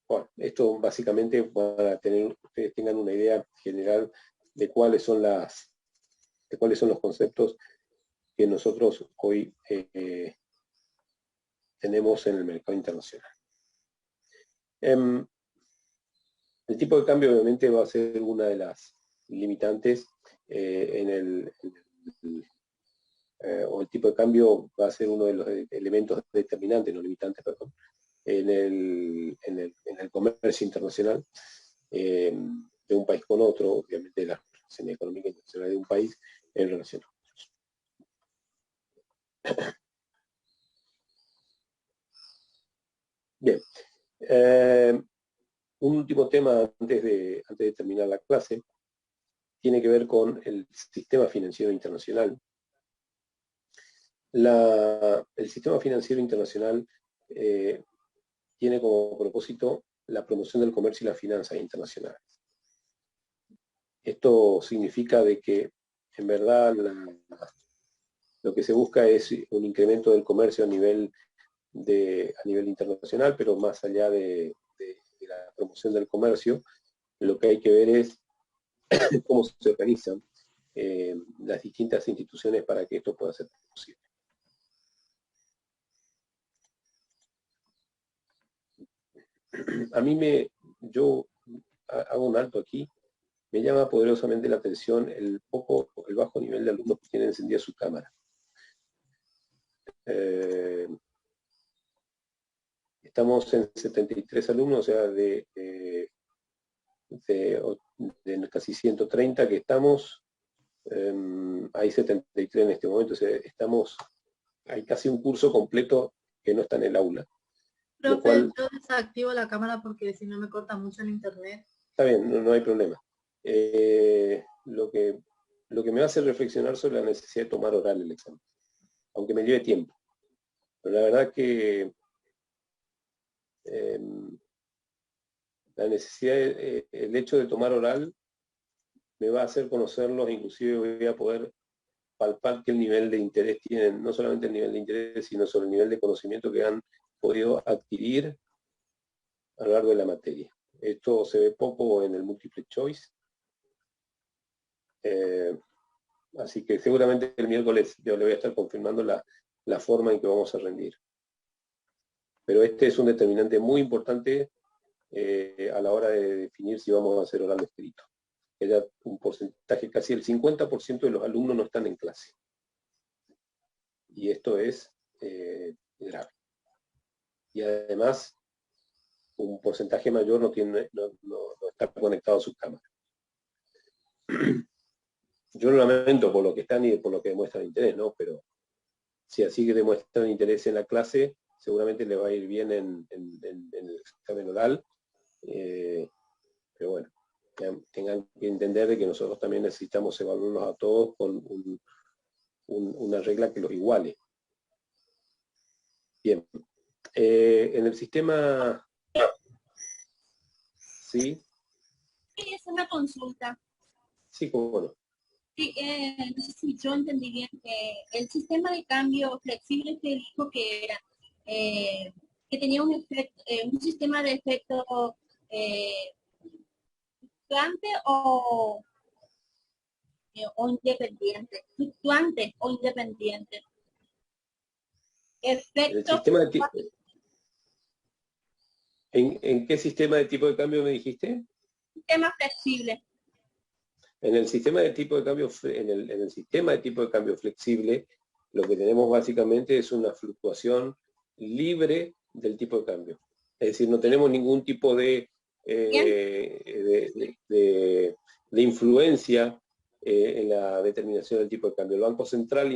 Bueno, esto básicamente para ustedes tengan una idea general de cuáles son los conceptos que nosotros hoy tenemos en el mercado internacional. El tipo de cambio obviamente va a ser una de las limitantes o el tipo de cambio va a ser uno de los elementos determinantes, no limitantes, perdón, en el comercio internacional de un país con otro, obviamente de la relación económica internacional de un país en relación a otros. Bien, un último tema antes de terminar la clase tiene que ver con el sistema financiero internacional. El sistema financiero internacional tiene como propósito la promoción del comercio y las finanzas internacionales. Esto significa de que, en verdad, lo que se busca es un incremento del comercio a nivel a nivel internacional, pero más allá de la promoción del comercio, lo que hay que ver es cómo se organizan las distintas instituciones para que esto pueda ser posible. A mí yo hago un alto aquí, me llama poderosamente la atención el bajo nivel de alumnos que tienen encendida su cámara. Estamos en 73 alumnos, o sea, de casi 130 que estamos, hay 73 en este momento, o sea, hay casi un curso completo que no está en el aula. Profe, yo desactivo la cámara porque si no me corta mucho el internet. Está bien, no hay problema. Lo que me hace reflexionar sobre la necesidad de tomar oral el examen, aunque me lleve tiempo. Pero la verdad que la necesidad, el hecho de tomar oral me va a hacer conocerlos, inclusive voy a poder palpar que el nivel de interés tienen, no solamente el nivel de interés, sino sobre el nivel de conocimiento que han podido adquirir a lo largo de la materia. Esto se ve poco en el multiple choice, así que seguramente el miércoles yo le voy a estar confirmando la forma en que vamos a rendir. Pero este es un determinante muy importante a la hora de definir si vamos a hacer oral o escrito. Ya un porcentaje, casi el 50% de los alumnos no están en clase. Y esto es grave. Y además, un porcentaje mayor no está conectado a sus cámaras. Yo lo lamento por lo que están y por lo que demuestran interés, ¿no? Pero si así que demuestran interés en la clase, seguramente le va a ir bien en el examen oral. Pero bueno, tengan que entender de que nosotros también necesitamos evaluarlos a todos con una regla que los iguale. Bien. En el sistema... ¿Sí? Sí, es una consulta. Sí, cómo no. Sí, no sé si yo entendí bien que el sistema de cambio flexible que dijo que era, que tenía un efecto, un sistema de efecto fluctuante o independiente, fluctuante o independiente. Efecto. El sistema de tipo... ¿En qué sistema de tipo de cambio me dijiste? Sistema flexible. En el sistema de tipo de cambio, en el sistema de tipo de cambio flexible, lo que tenemos básicamente es una fluctuación libre del tipo de cambio. Es decir, no tenemos ningún tipo de influencia en la determinación del tipo de cambio. El Banco Central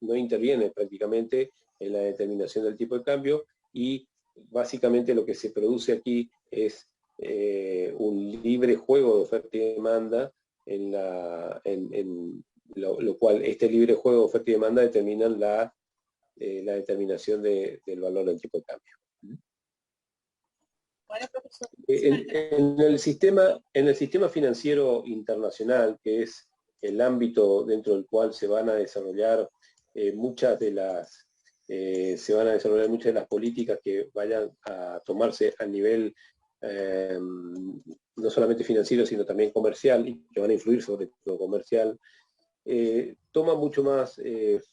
no interviene prácticamente en la determinación del tipo de cambio y básicamente lo que se produce aquí es un libre juego de oferta y demanda, lo cual este libre juego de oferta y demanda determinan la determinación del valor del tipo de cambio. Bueno, profesor. En el sistema financiero internacional, que es el ámbito dentro del cual se van a desarrollar muchas de las políticas que vayan a tomarse a nivel no solamente financiero, sino también comercial, y que van a influir sobre todo comercial, toma mucho más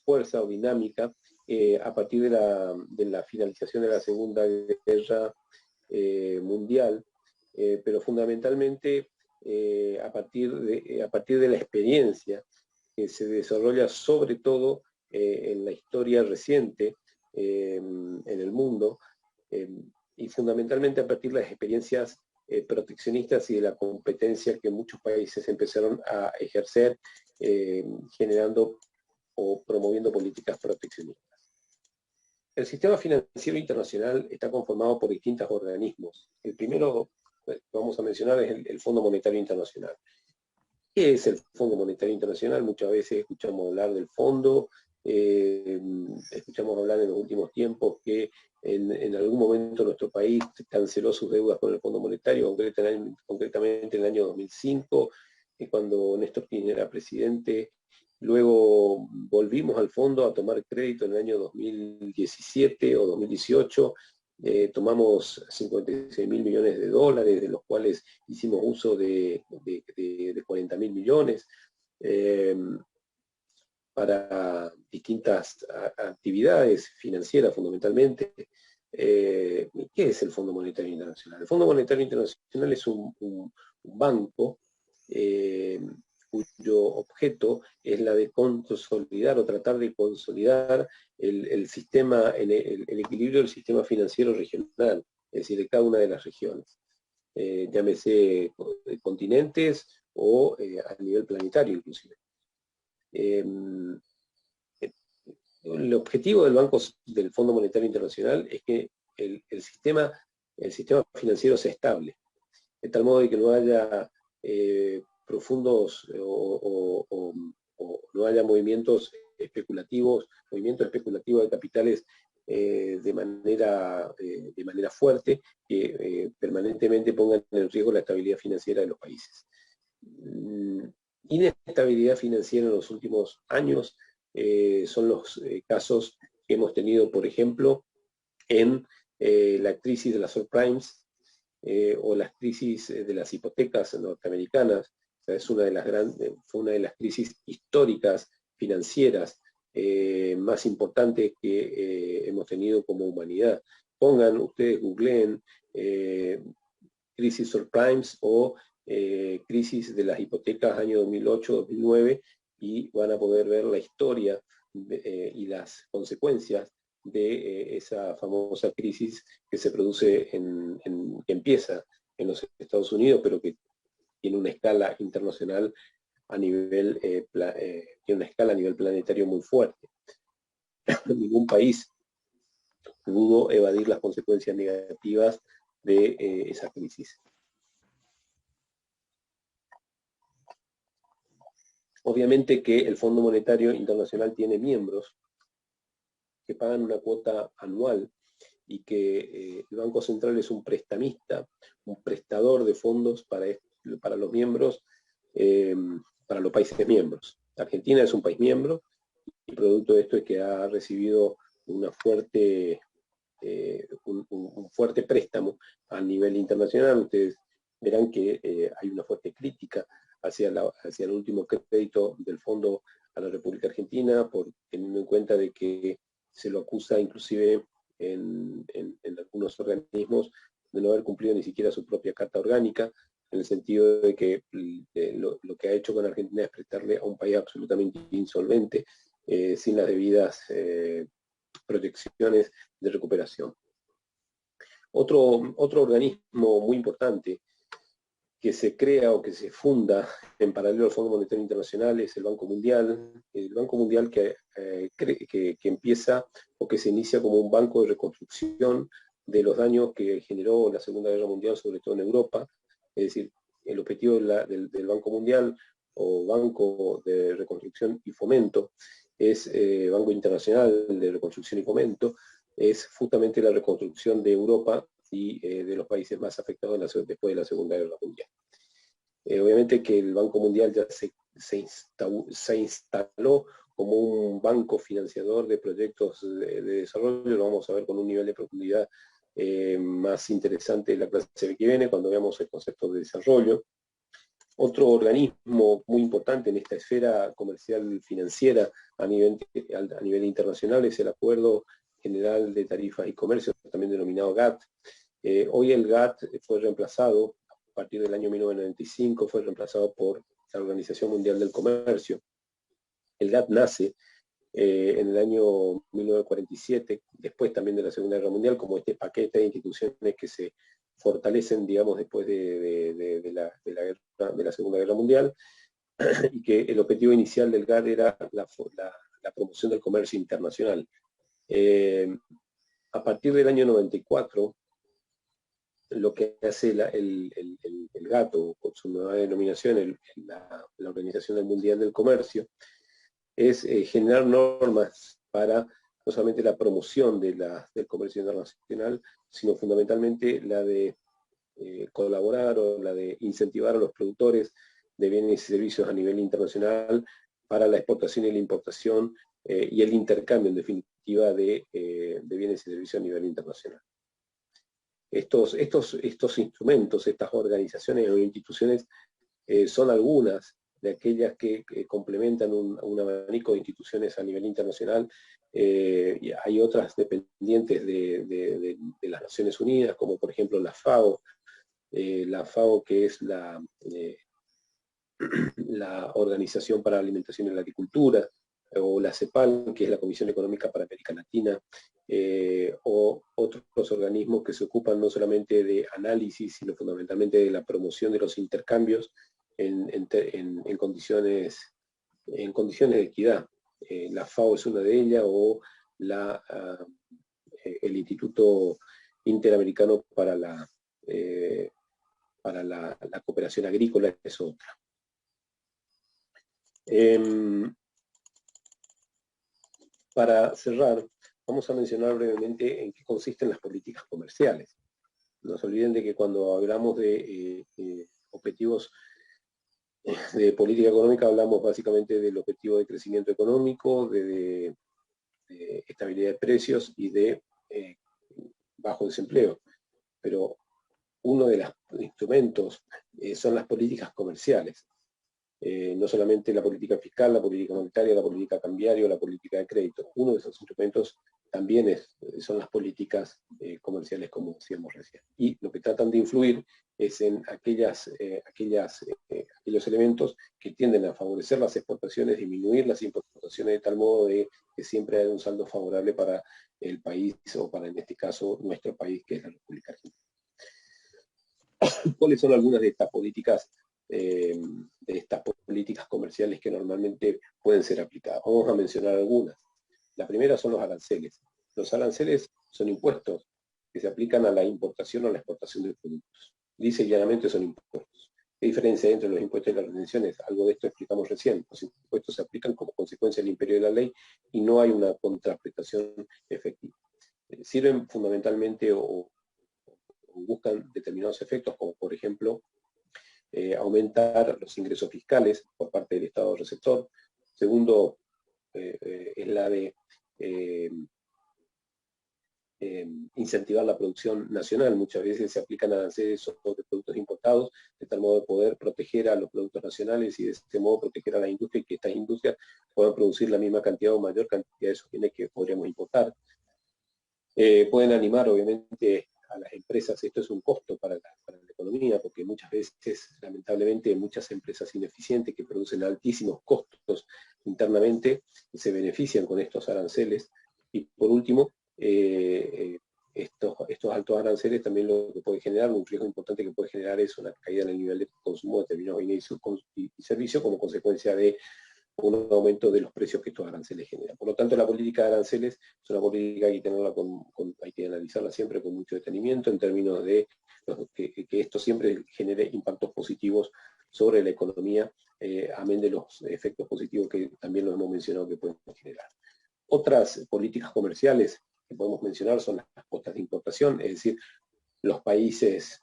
fuerza o dinámica a partir de la finalización de la Segunda Guerra Mundial, pero fundamentalmente a partir de la experiencia que se desarrolla sobre todo en la historia reciente en el mundo, y fundamentalmente a partir de las experiencias proteccionistas y de la competencia que muchos países empezaron a ejercer generando o promoviendo políticas proteccionistas. El sistema financiero internacional está conformado por distintos organismos. El primero que vamos a mencionar es el Fondo Monetario Internacional. ¿Qué es el Fondo Monetario Internacional? Muchas veces escuchamos hablar del fondo, escuchamos hablar en los últimos tiempos que en algún momento nuestro país canceló sus deudas con el Fondo Monetario, concretamente en el año 2005, cuando Néstor Kirchner era presidente, Luego volvimos al fondo a tomar crédito en el año 2017 o 2018. Tomamos 56.000 millones de dólares, de los cuales hicimos uso de 40.000 millones para distintas actividades financieras fundamentalmente. ¿Qué es el Fondo Monetario Internacional? El Fondo Monetario Internacional es un banco cuyo objeto es la de consolidar o tratar de consolidar el sistema, el equilibrio del sistema financiero regional, es decir, de cada una de las regiones, llámese continentes o a nivel planetario inclusive. El objetivo del Fondo Monetario Internacional es que el sistema financiero sea estable, de tal modo de que no haya profundos o no haya movimientos especulativos de capitales de manera fuerte que permanentemente pongan en riesgo la estabilidad financiera de los países. Inestabilidad financiera en los últimos años son los casos que hemos tenido, por ejemplo, en la crisis de las subprimes o las crisis de las hipotecas norteamericanas. O sea, fue una de las crisis históricas financieras más importantes que hemos tenido como humanidad. Ustedes googleen crisis subprimes o crisis de las hipotecas año 2008-2009 y van a poder ver la historia y las consecuencias de esa famosa crisis que se produce que empieza en los Estados Unidos, pero que tiene una escala internacional a nivel planetario muy fuerte. Ningún país pudo evadir las consecuencias negativas de esa crisis. Obviamente que el Fondo Monetario Internacional tiene miembros que pagan una cuota anual y que el Banco Central es un prestamista, un prestador de fondos para los miembros, para los países miembros. Argentina es un país miembro y producto de esto es que ha recibido un fuerte préstamo a nivel internacional. Ustedes verán que hay una fuerte crítica hacia el último crédito del fondo a la República Argentina, teniendo en cuenta de que se lo acusa inclusive en algunos organismos de no haber cumplido ni siquiera su propia carta orgánica, en el sentido de que lo que ha hecho con Argentina es prestarle a un país absolutamente insolvente, sin las debidas proyecciones de recuperación. Otro organismo muy importante que se crea o que se funda en paralelo al Fondo Monetario Internacional es el Banco Mundial. El Banco Mundial que empieza o que se inicia como un banco de reconstrucción de los daños que generó la Segunda Guerra Mundial, sobre todo en Europa. Es decir, el objetivo del Banco Mundial o Banco de Reconstrucción y Fomento Banco Internacional de Reconstrucción y Fomento, es justamente la reconstrucción de Europa y de los países más afectados después de la Segunda Guerra Mundial. Obviamente que el Banco Mundial ya se instaló como un banco financiador de proyectos de desarrollo. Lo vamos a ver con un nivel de profundidad más interesante en la clase que viene, cuando veamos el concepto de desarrollo. Otro organismo muy importante en esta esfera comercial financiera a nivel internacional es el Acuerdo General de Tarifas y Comercio, también denominado GATT. Hoy el GATT fue reemplazado, a partir del año 1995, fue reemplazado por la Organización Mundial del Comercio. El GATT nace en el año 1947, después también de la Segunda Guerra Mundial, como este paquete de instituciones que se fortalecen, digamos, después de la Segunda Guerra Mundial, y que el objetivo inicial del GATT era la promoción del comercio internacional. A partir del año 94, lo que hace el GATT, con su nueva denominación, la Organización Mundial del Comercio, es generar normas para no solamente la promoción del comercio internacional, sino fundamentalmente la de colaborar o la de incentivar a los productores de bienes y servicios a nivel internacional para la exportación y la importación y el intercambio, en definitiva, de bienes y servicios a nivel internacional. Estos instrumentos, estas organizaciones o instituciones son algunas de aquellas que complementan un abanico de instituciones a nivel internacional. Y hay otras dependientes de las Naciones Unidas, como por ejemplo la FAO, que es la Organización para la Alimentación y la Agricultura, o la CEPAL, que es la Comisión Económica para América Latina, o otros organismos que se ocupan no solamente de análisis, sino fundamentalmente de la promoción de los intercambios en condiciones de equidad. La FAO es una de ellas, o el Instituto Interamericano para la Cooperación Agrícola es otra. Para cerrar, vamos a mencionar brevemente en qué consisten las políticas comerciales. No se olviden de que cuando hablamos de objetivos de política económica, hablamos básicamente del objetivo de crecimiento económico, de estabilidad de precios y de bajo desempleo. Pero uno de los instrumentos son las políticas comerciales. No solamente la política fiscal, la política monetaria, la política cambiaria o la política de crédito. Uno de esos instrumentos también son las políticas comerciales, como decíamos recién. Y lo que tratan de influir es en aquellos elementos que tienden a favorecer las exportaciones, disminuir las importaciones, de tal modo de que siempre haya un saldo favorable para el país, o para, en este caso, nuestro país, que es la República Argentina. ¿Cuáles son algunas de estas políticas comerciales que normalmente pueden ser aplicadas? Vamos a mencionar algunas. La primera son los aranceles. Los aranceles son impuestos que se aplican a la importación o a la exportación de productos. Dice llanamente son impuestos. ¿Qué diferencia hay entre los impuestos y las retenciones? Algo de esto explicamos recién. Los impuestos se aplican como consecuencia del imperio de la ley y no hay una contraprestación efectiva. Sirven fundamentalmente o buscan determinados efectos, como por ejemplo aumentar los ingresos fiscales por parte del Estado receptor. Segundo, es la de incentivar la producción nacional. Muchas veces se aplican aranceles sobre productos importados, de tal modo de poder proteger a los productos nacionales y de este modo proteger a la industria, y que estas industrias puedan producir la misma cantidad o mayor cantidad de esos bienes que podríamos importar. Pueden animar, obviamente, a las empresas. Esto es un costo para la economía, porque muchas veces, lamentablemente, muchas empresas ineficientes que producen altísimos costos internamente se benefician con estos aranceles. Y por último, estos altos aranceles también lo que puede generar, un riesgo importante que puede generar, es una caída en el nivel de consumo de determinados bienes y servicios, como consecuencia de un aumento de los precios que estos aranceles generan. Por lo tanto, la política de aranceles es una política que hay que analizarla siempre con mucho detenimiento, en términos de que esto siempre genere impactos positivos sobre la economía, amén de los efectos positivos que también lo hemos mencionado que pueden generar. Otras políticas comerciales que podemos mencionar son las cuotas de importación, es decir, los países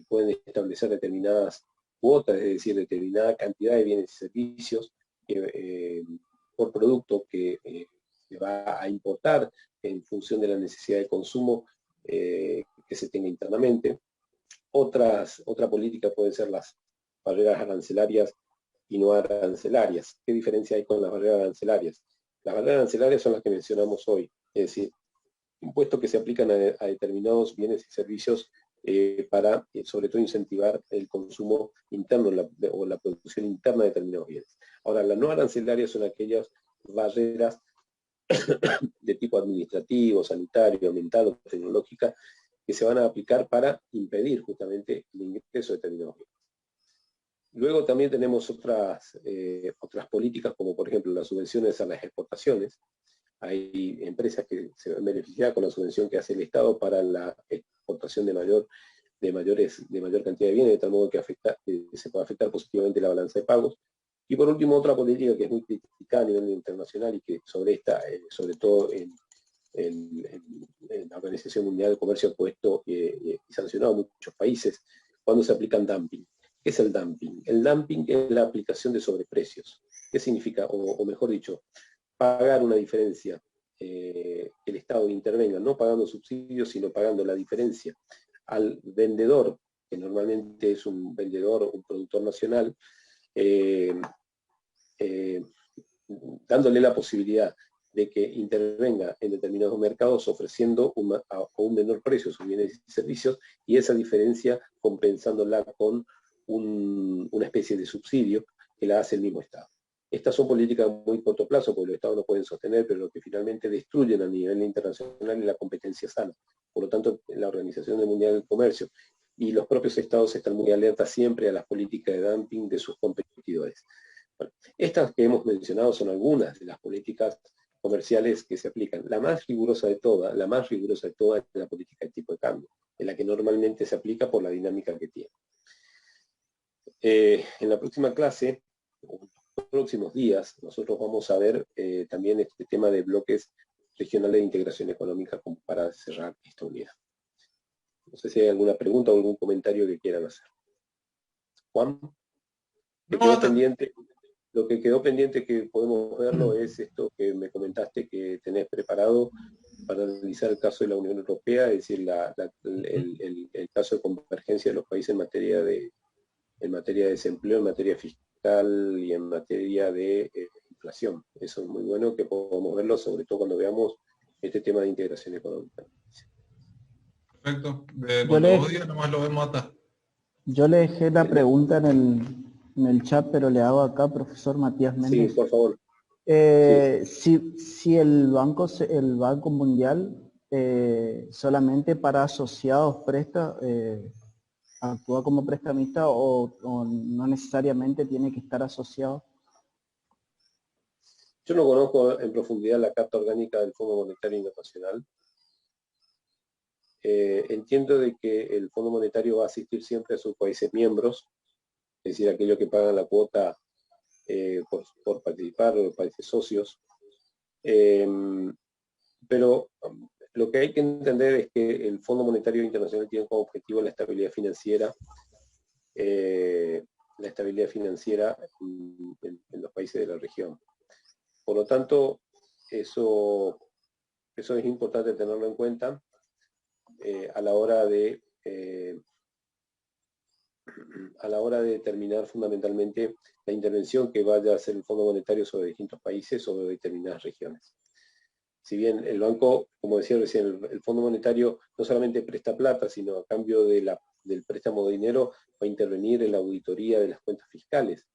pueden establecer determinadas cuotas, es decir, determinada cantidad de bienes y servicios por producto que se va a importar en función de la necesidad de consumo que se tenga internamente. Otra política pueden ser las barreras arancelarias y no arancelarias. ¿Qué diferencia hay con las barreras arancelarias? Las barreras arancelarias son las que mencionamos hoy, es decir, impuestos que se aplican a determinados bienes y servicios para, sobre todo, incentivar el consumo interno o la producción interna de determinados bienes. Ahora, las no arancelarias son aquellas barreras de tipo administrativo, sanitario, ambiental o tecnológica que se van a aplicar para impedir justamente el ingreso de determinados bienes. Luego también tenemos otras políticas, como por ejemplo las subvenciones a las exportaciones. Hay empresas que se ven beneficiadas con la subvención que hace el Estado para la exportación de mayor cantidad de bienes, de tal modo que se puede afectar positivamente la balanza de pagos. Y por último, otra política que es muy criticada a nivel internacional y que sobre todo en la Organización Mundial del Comercio ha puesto y sancionado a muchos países cuando se aplican dumping. ¿Qué es el dumping? El dumping es la aplicación de sobreprecios. ¿Qué significa? O mejor dicho, pagar una diferencia, que el Estado intervenga, no pagando subsidios, sino pagando la diferencia al vendedor, que normalmente es un vendedor, un productor nacional, dándole la posibilidad de que intervenga en determinados mercados ofreciendo a un menor precio sus bienes y servicios, y esa diferencia compensándola con una especie de subsidio que la hace el mismo Estado. Estas son políticas muy corto plazo, porque los Estados no pueden sostener, pero lo que finalmente destruyen a nivel internacional es la competencia sana. Por lo tanto, la Organización Mundial del Comercio y los propios Estados están muy alertas siempre a las políticas de dumping de sus competidores. Bueno, estas que hemos mencionado son algunas de las políticas comerciales que se aplican. La más rigurosa de todas es la política de tipo de cambio, en la que normalmente se aplica por la dinámica que tiene. En la próxima clase, los próximos días, nosotros vamos a ver también este tema de bloques regionales de integración económica como para cerrar esta unidad. No sé si hay alguna pregunta o algún comentario que quieran hacer. Juan, lo que quedó pendiente que podemos verlo es esto que me comentaste que tenés preparado para analizar el caso de la Unión Europea, es decir, el caso de convergencia de los países en materia de desempleo, en materia fiscal y en materia de inflación. Eso es muy bueno que podamos verlo, sobre todo cuando veamos este tema de integración económica. Perfecto. Cuando vos digas, nomás lo vemos acá. Yo le dejé la pregunta en el chat, pero le hago acá, profesor Matías Méndez. Sí, por favor. Si el Banco Mundial solamente para asociados presta, actúa como prestamista o no necesariamente tiene que estar asociado. Yo no conozco en profundidad la Carta Orgánica del Fondo Monetario Internacional. Entiendo de que el Fondo Monetario va a asistir siempre a sus países miembros, es decir, aquellos que pagan la cuota por participar, los países socios. Pero lo que hay que entender es que el Fondo Monetario Internacional tiene como objetivo la estabilidad financiera en los países de la región. Por lo tanto, eso es importante tenerlo en cuenta a la hora de determinar fundamentalmente la intervención que vaya a hacer el Fondo Monetario sobre distintos países o determinadas regiones. Si bien el banco, como decía recién, el Fondo Monetario no solamente presta plata, sino a cambio del préstamo de dinero va a intervenir en la auditoría de las cuentas fiscales,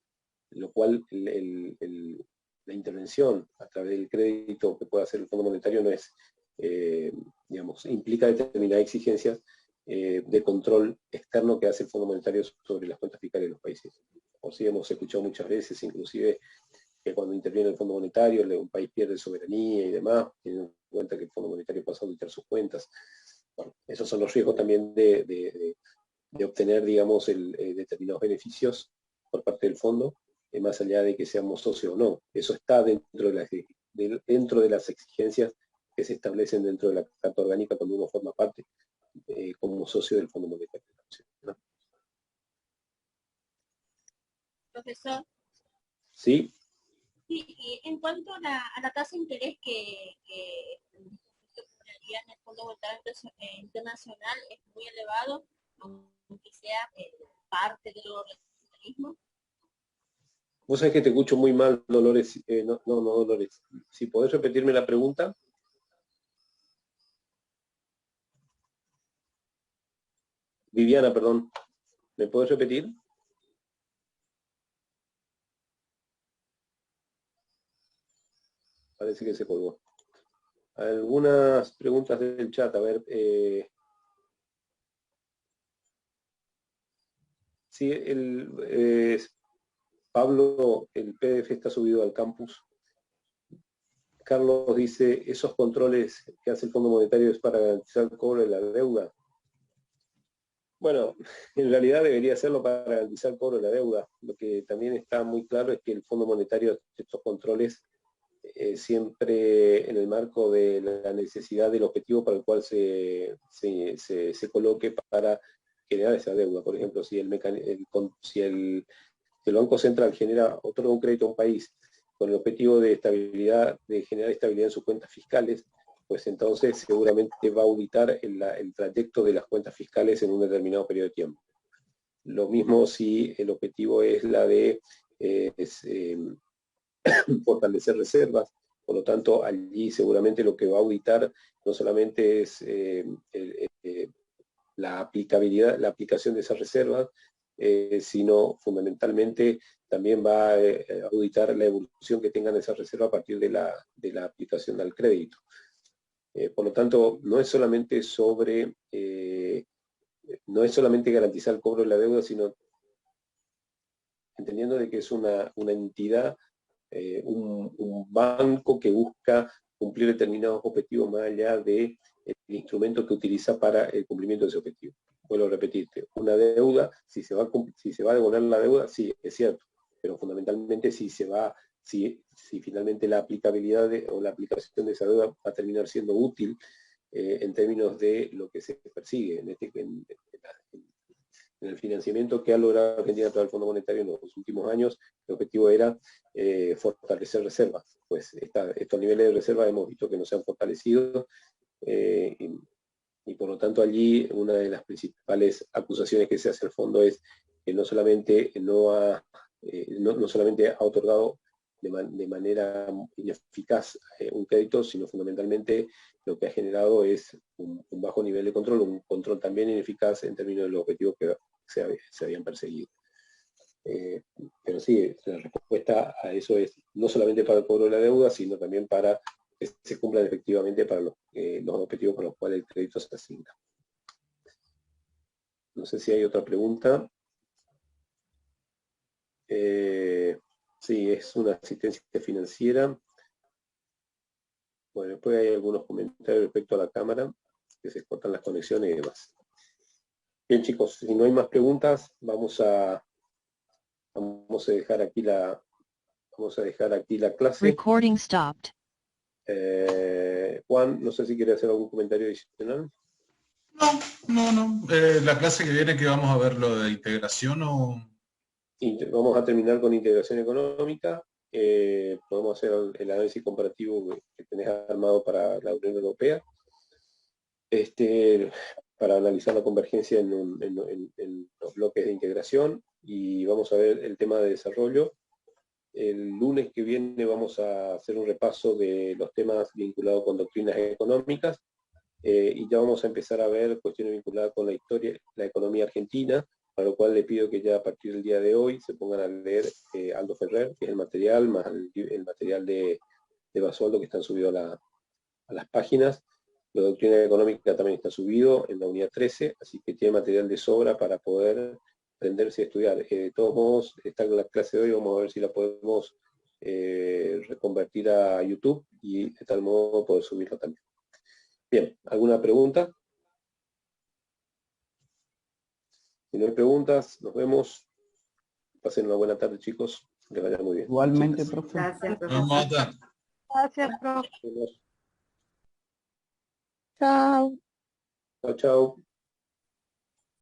lo cual la intervención a través del crédito que puede hacer el Fondo Monetario no es, implica determinadas exigencias de control externo que hace el Fondo Monetario sobre las cuentas fiscales de los países. Por si hemos escuchado muchas veces, inclusive, que cuando interviene el Fondo Monetario, un país pierde soberanía y demás, teniendo en cuenta que el Fondo Monetario pasa a auditar sus cuentas. Bueno, esos son los riesgos también de obtener, digamos, determinados beneficios por parte del fondo, más allá de que seamos socios o no. Eso está dentro de las exigencias que se establecen dentro de la Carta Orgánica cuando uno forma parte como socio del Fondo Monetario Internacional, ¿no? Profesor. Sí. Sí, y en cuanto a la tasa de interés que cobraría en el Fondo Monetario Internacional es muy elevado, aunque sea parte del organismo. Vos sabés que te escucho muy mal, Dolores. No, Dolores. Si podés repetirme la pregunta. Viviana, perdón. ¿Me podés repetir? Parece que se colgó. Algunas preguntas del chat. A ver. Sí, Pablo, el PDF está subido al campus. Carlos dice, ¿esos controles que hace el Fondo Monetario es para garantizar el cobro de la deuda? Bueno, en realidad debería hacerlo para garantizar el cobro de la deuda. Lo que también está muy claro es que el Fondo Monetario, estos controles, siempre en el marco de la necesidad del objetivo para el cual se coloque para generar esa deuda. Por ejemplo, si el Banco Central otorga un crédito a un país con el objetivo de estabilidad, de generar estabilidad en sus cuentas fiscales, pues entonces seguramente va a auditar el trayecto de las cuentas fiscales en un determinado periodo de tiempo. Lo mismo si el objetivo es la de fortalecer reservas, por lo tanto allí seguramente lo que va a auditar no solamente es la aplicabilidad, la aplicación de esas reservas, sino fundamentalmente también va a auditar la evolución que tengan esas reservas a partir de la aplicación al crédito. Por lo tanto, no es solamente garantizar el cobro de la deuda, sino entendiendo de que es una entidad, un banco que busca cumplir determinados objetivos más allá del instrumento que utiliza para el cumplimiento de ese objetivo. Vuelvo a repetirte, una deuda, si se va a devolver la deuda, sí, es cierto, pero fundamentalmente si finalmente la aplicabilidad o la aplicación de esa deuda va a terminar siendo útil en términos de lo que se persigue en el financiamiento que ha logrado Argentina a través del Fondo Monetario en los últimos años. El objetivo era fortalecer reservas. Pues estos niveles de reservas hemos visto que no se han fortalecido y por lo tanto allí una de las principales acusaciones que se hace al fondo es que no solamente ha otorgado de manera ineficaz un crédito, sino fundamentalmente lo que ha generado es un bajo nivel de control, un control también ineficaz en términos de los objetivos que se habían perseguido. Pero sí, la respuesta a eso es no solamente para el cobro de la deuda, sino también para que se cumplan efectivamente para los objetivos para los cuales el crédito se asigna. No sé si hay otra pregunta. Sí, es una asistencia financiera. Bueno, después hay algunos comentarios respecto a la cámara, que se cortan las conexiones y demás. Bien, chicos, si no hay más preguntas, vamos a dejar aquí la clase. Recording stopped. Juan, no sé si quiere hacer algún comentario adicional. No. La clase que viene, que vamos a ver lo de integración o... Vamos a terminar con integración económica. Podemos hacer el análisis comparativo que tenés armado para la Unión Europea, para analizar la convergencia en los bloques de integración, y vamos a ver el tema de desarrollo. El lunes que viene vamos a hacer un repaso de los temas vinculados con doctrinas económicas, y ya vamos a empezar a ver cuestiones vinculadas con la historia, la economía argentina, para lo cual le pido que ya a partir del día de hoy se pongan a leer Aldo Ferrer, que es el material, más el material de Basualdo, que están subidos a las páginas. La doctrina económica también está subido en la unidad 13, así que tiene material de sobra para poder aprenderse a estudiar. De todos modos, está en la clase de hoy, vamos a ver si la podemos reconvertir a YouTube y de tal modo poder subirla también. Bien, ¿alguna pregunta? Si no hay preguntas, nos vemos. Pasen una buena tarde, chicos. Que vayan muy bien. Igualmente, Chicas. profe. Gracias, Vamos, profesor. Gracias, profe. Nos vemos. Chao. Chao, chao.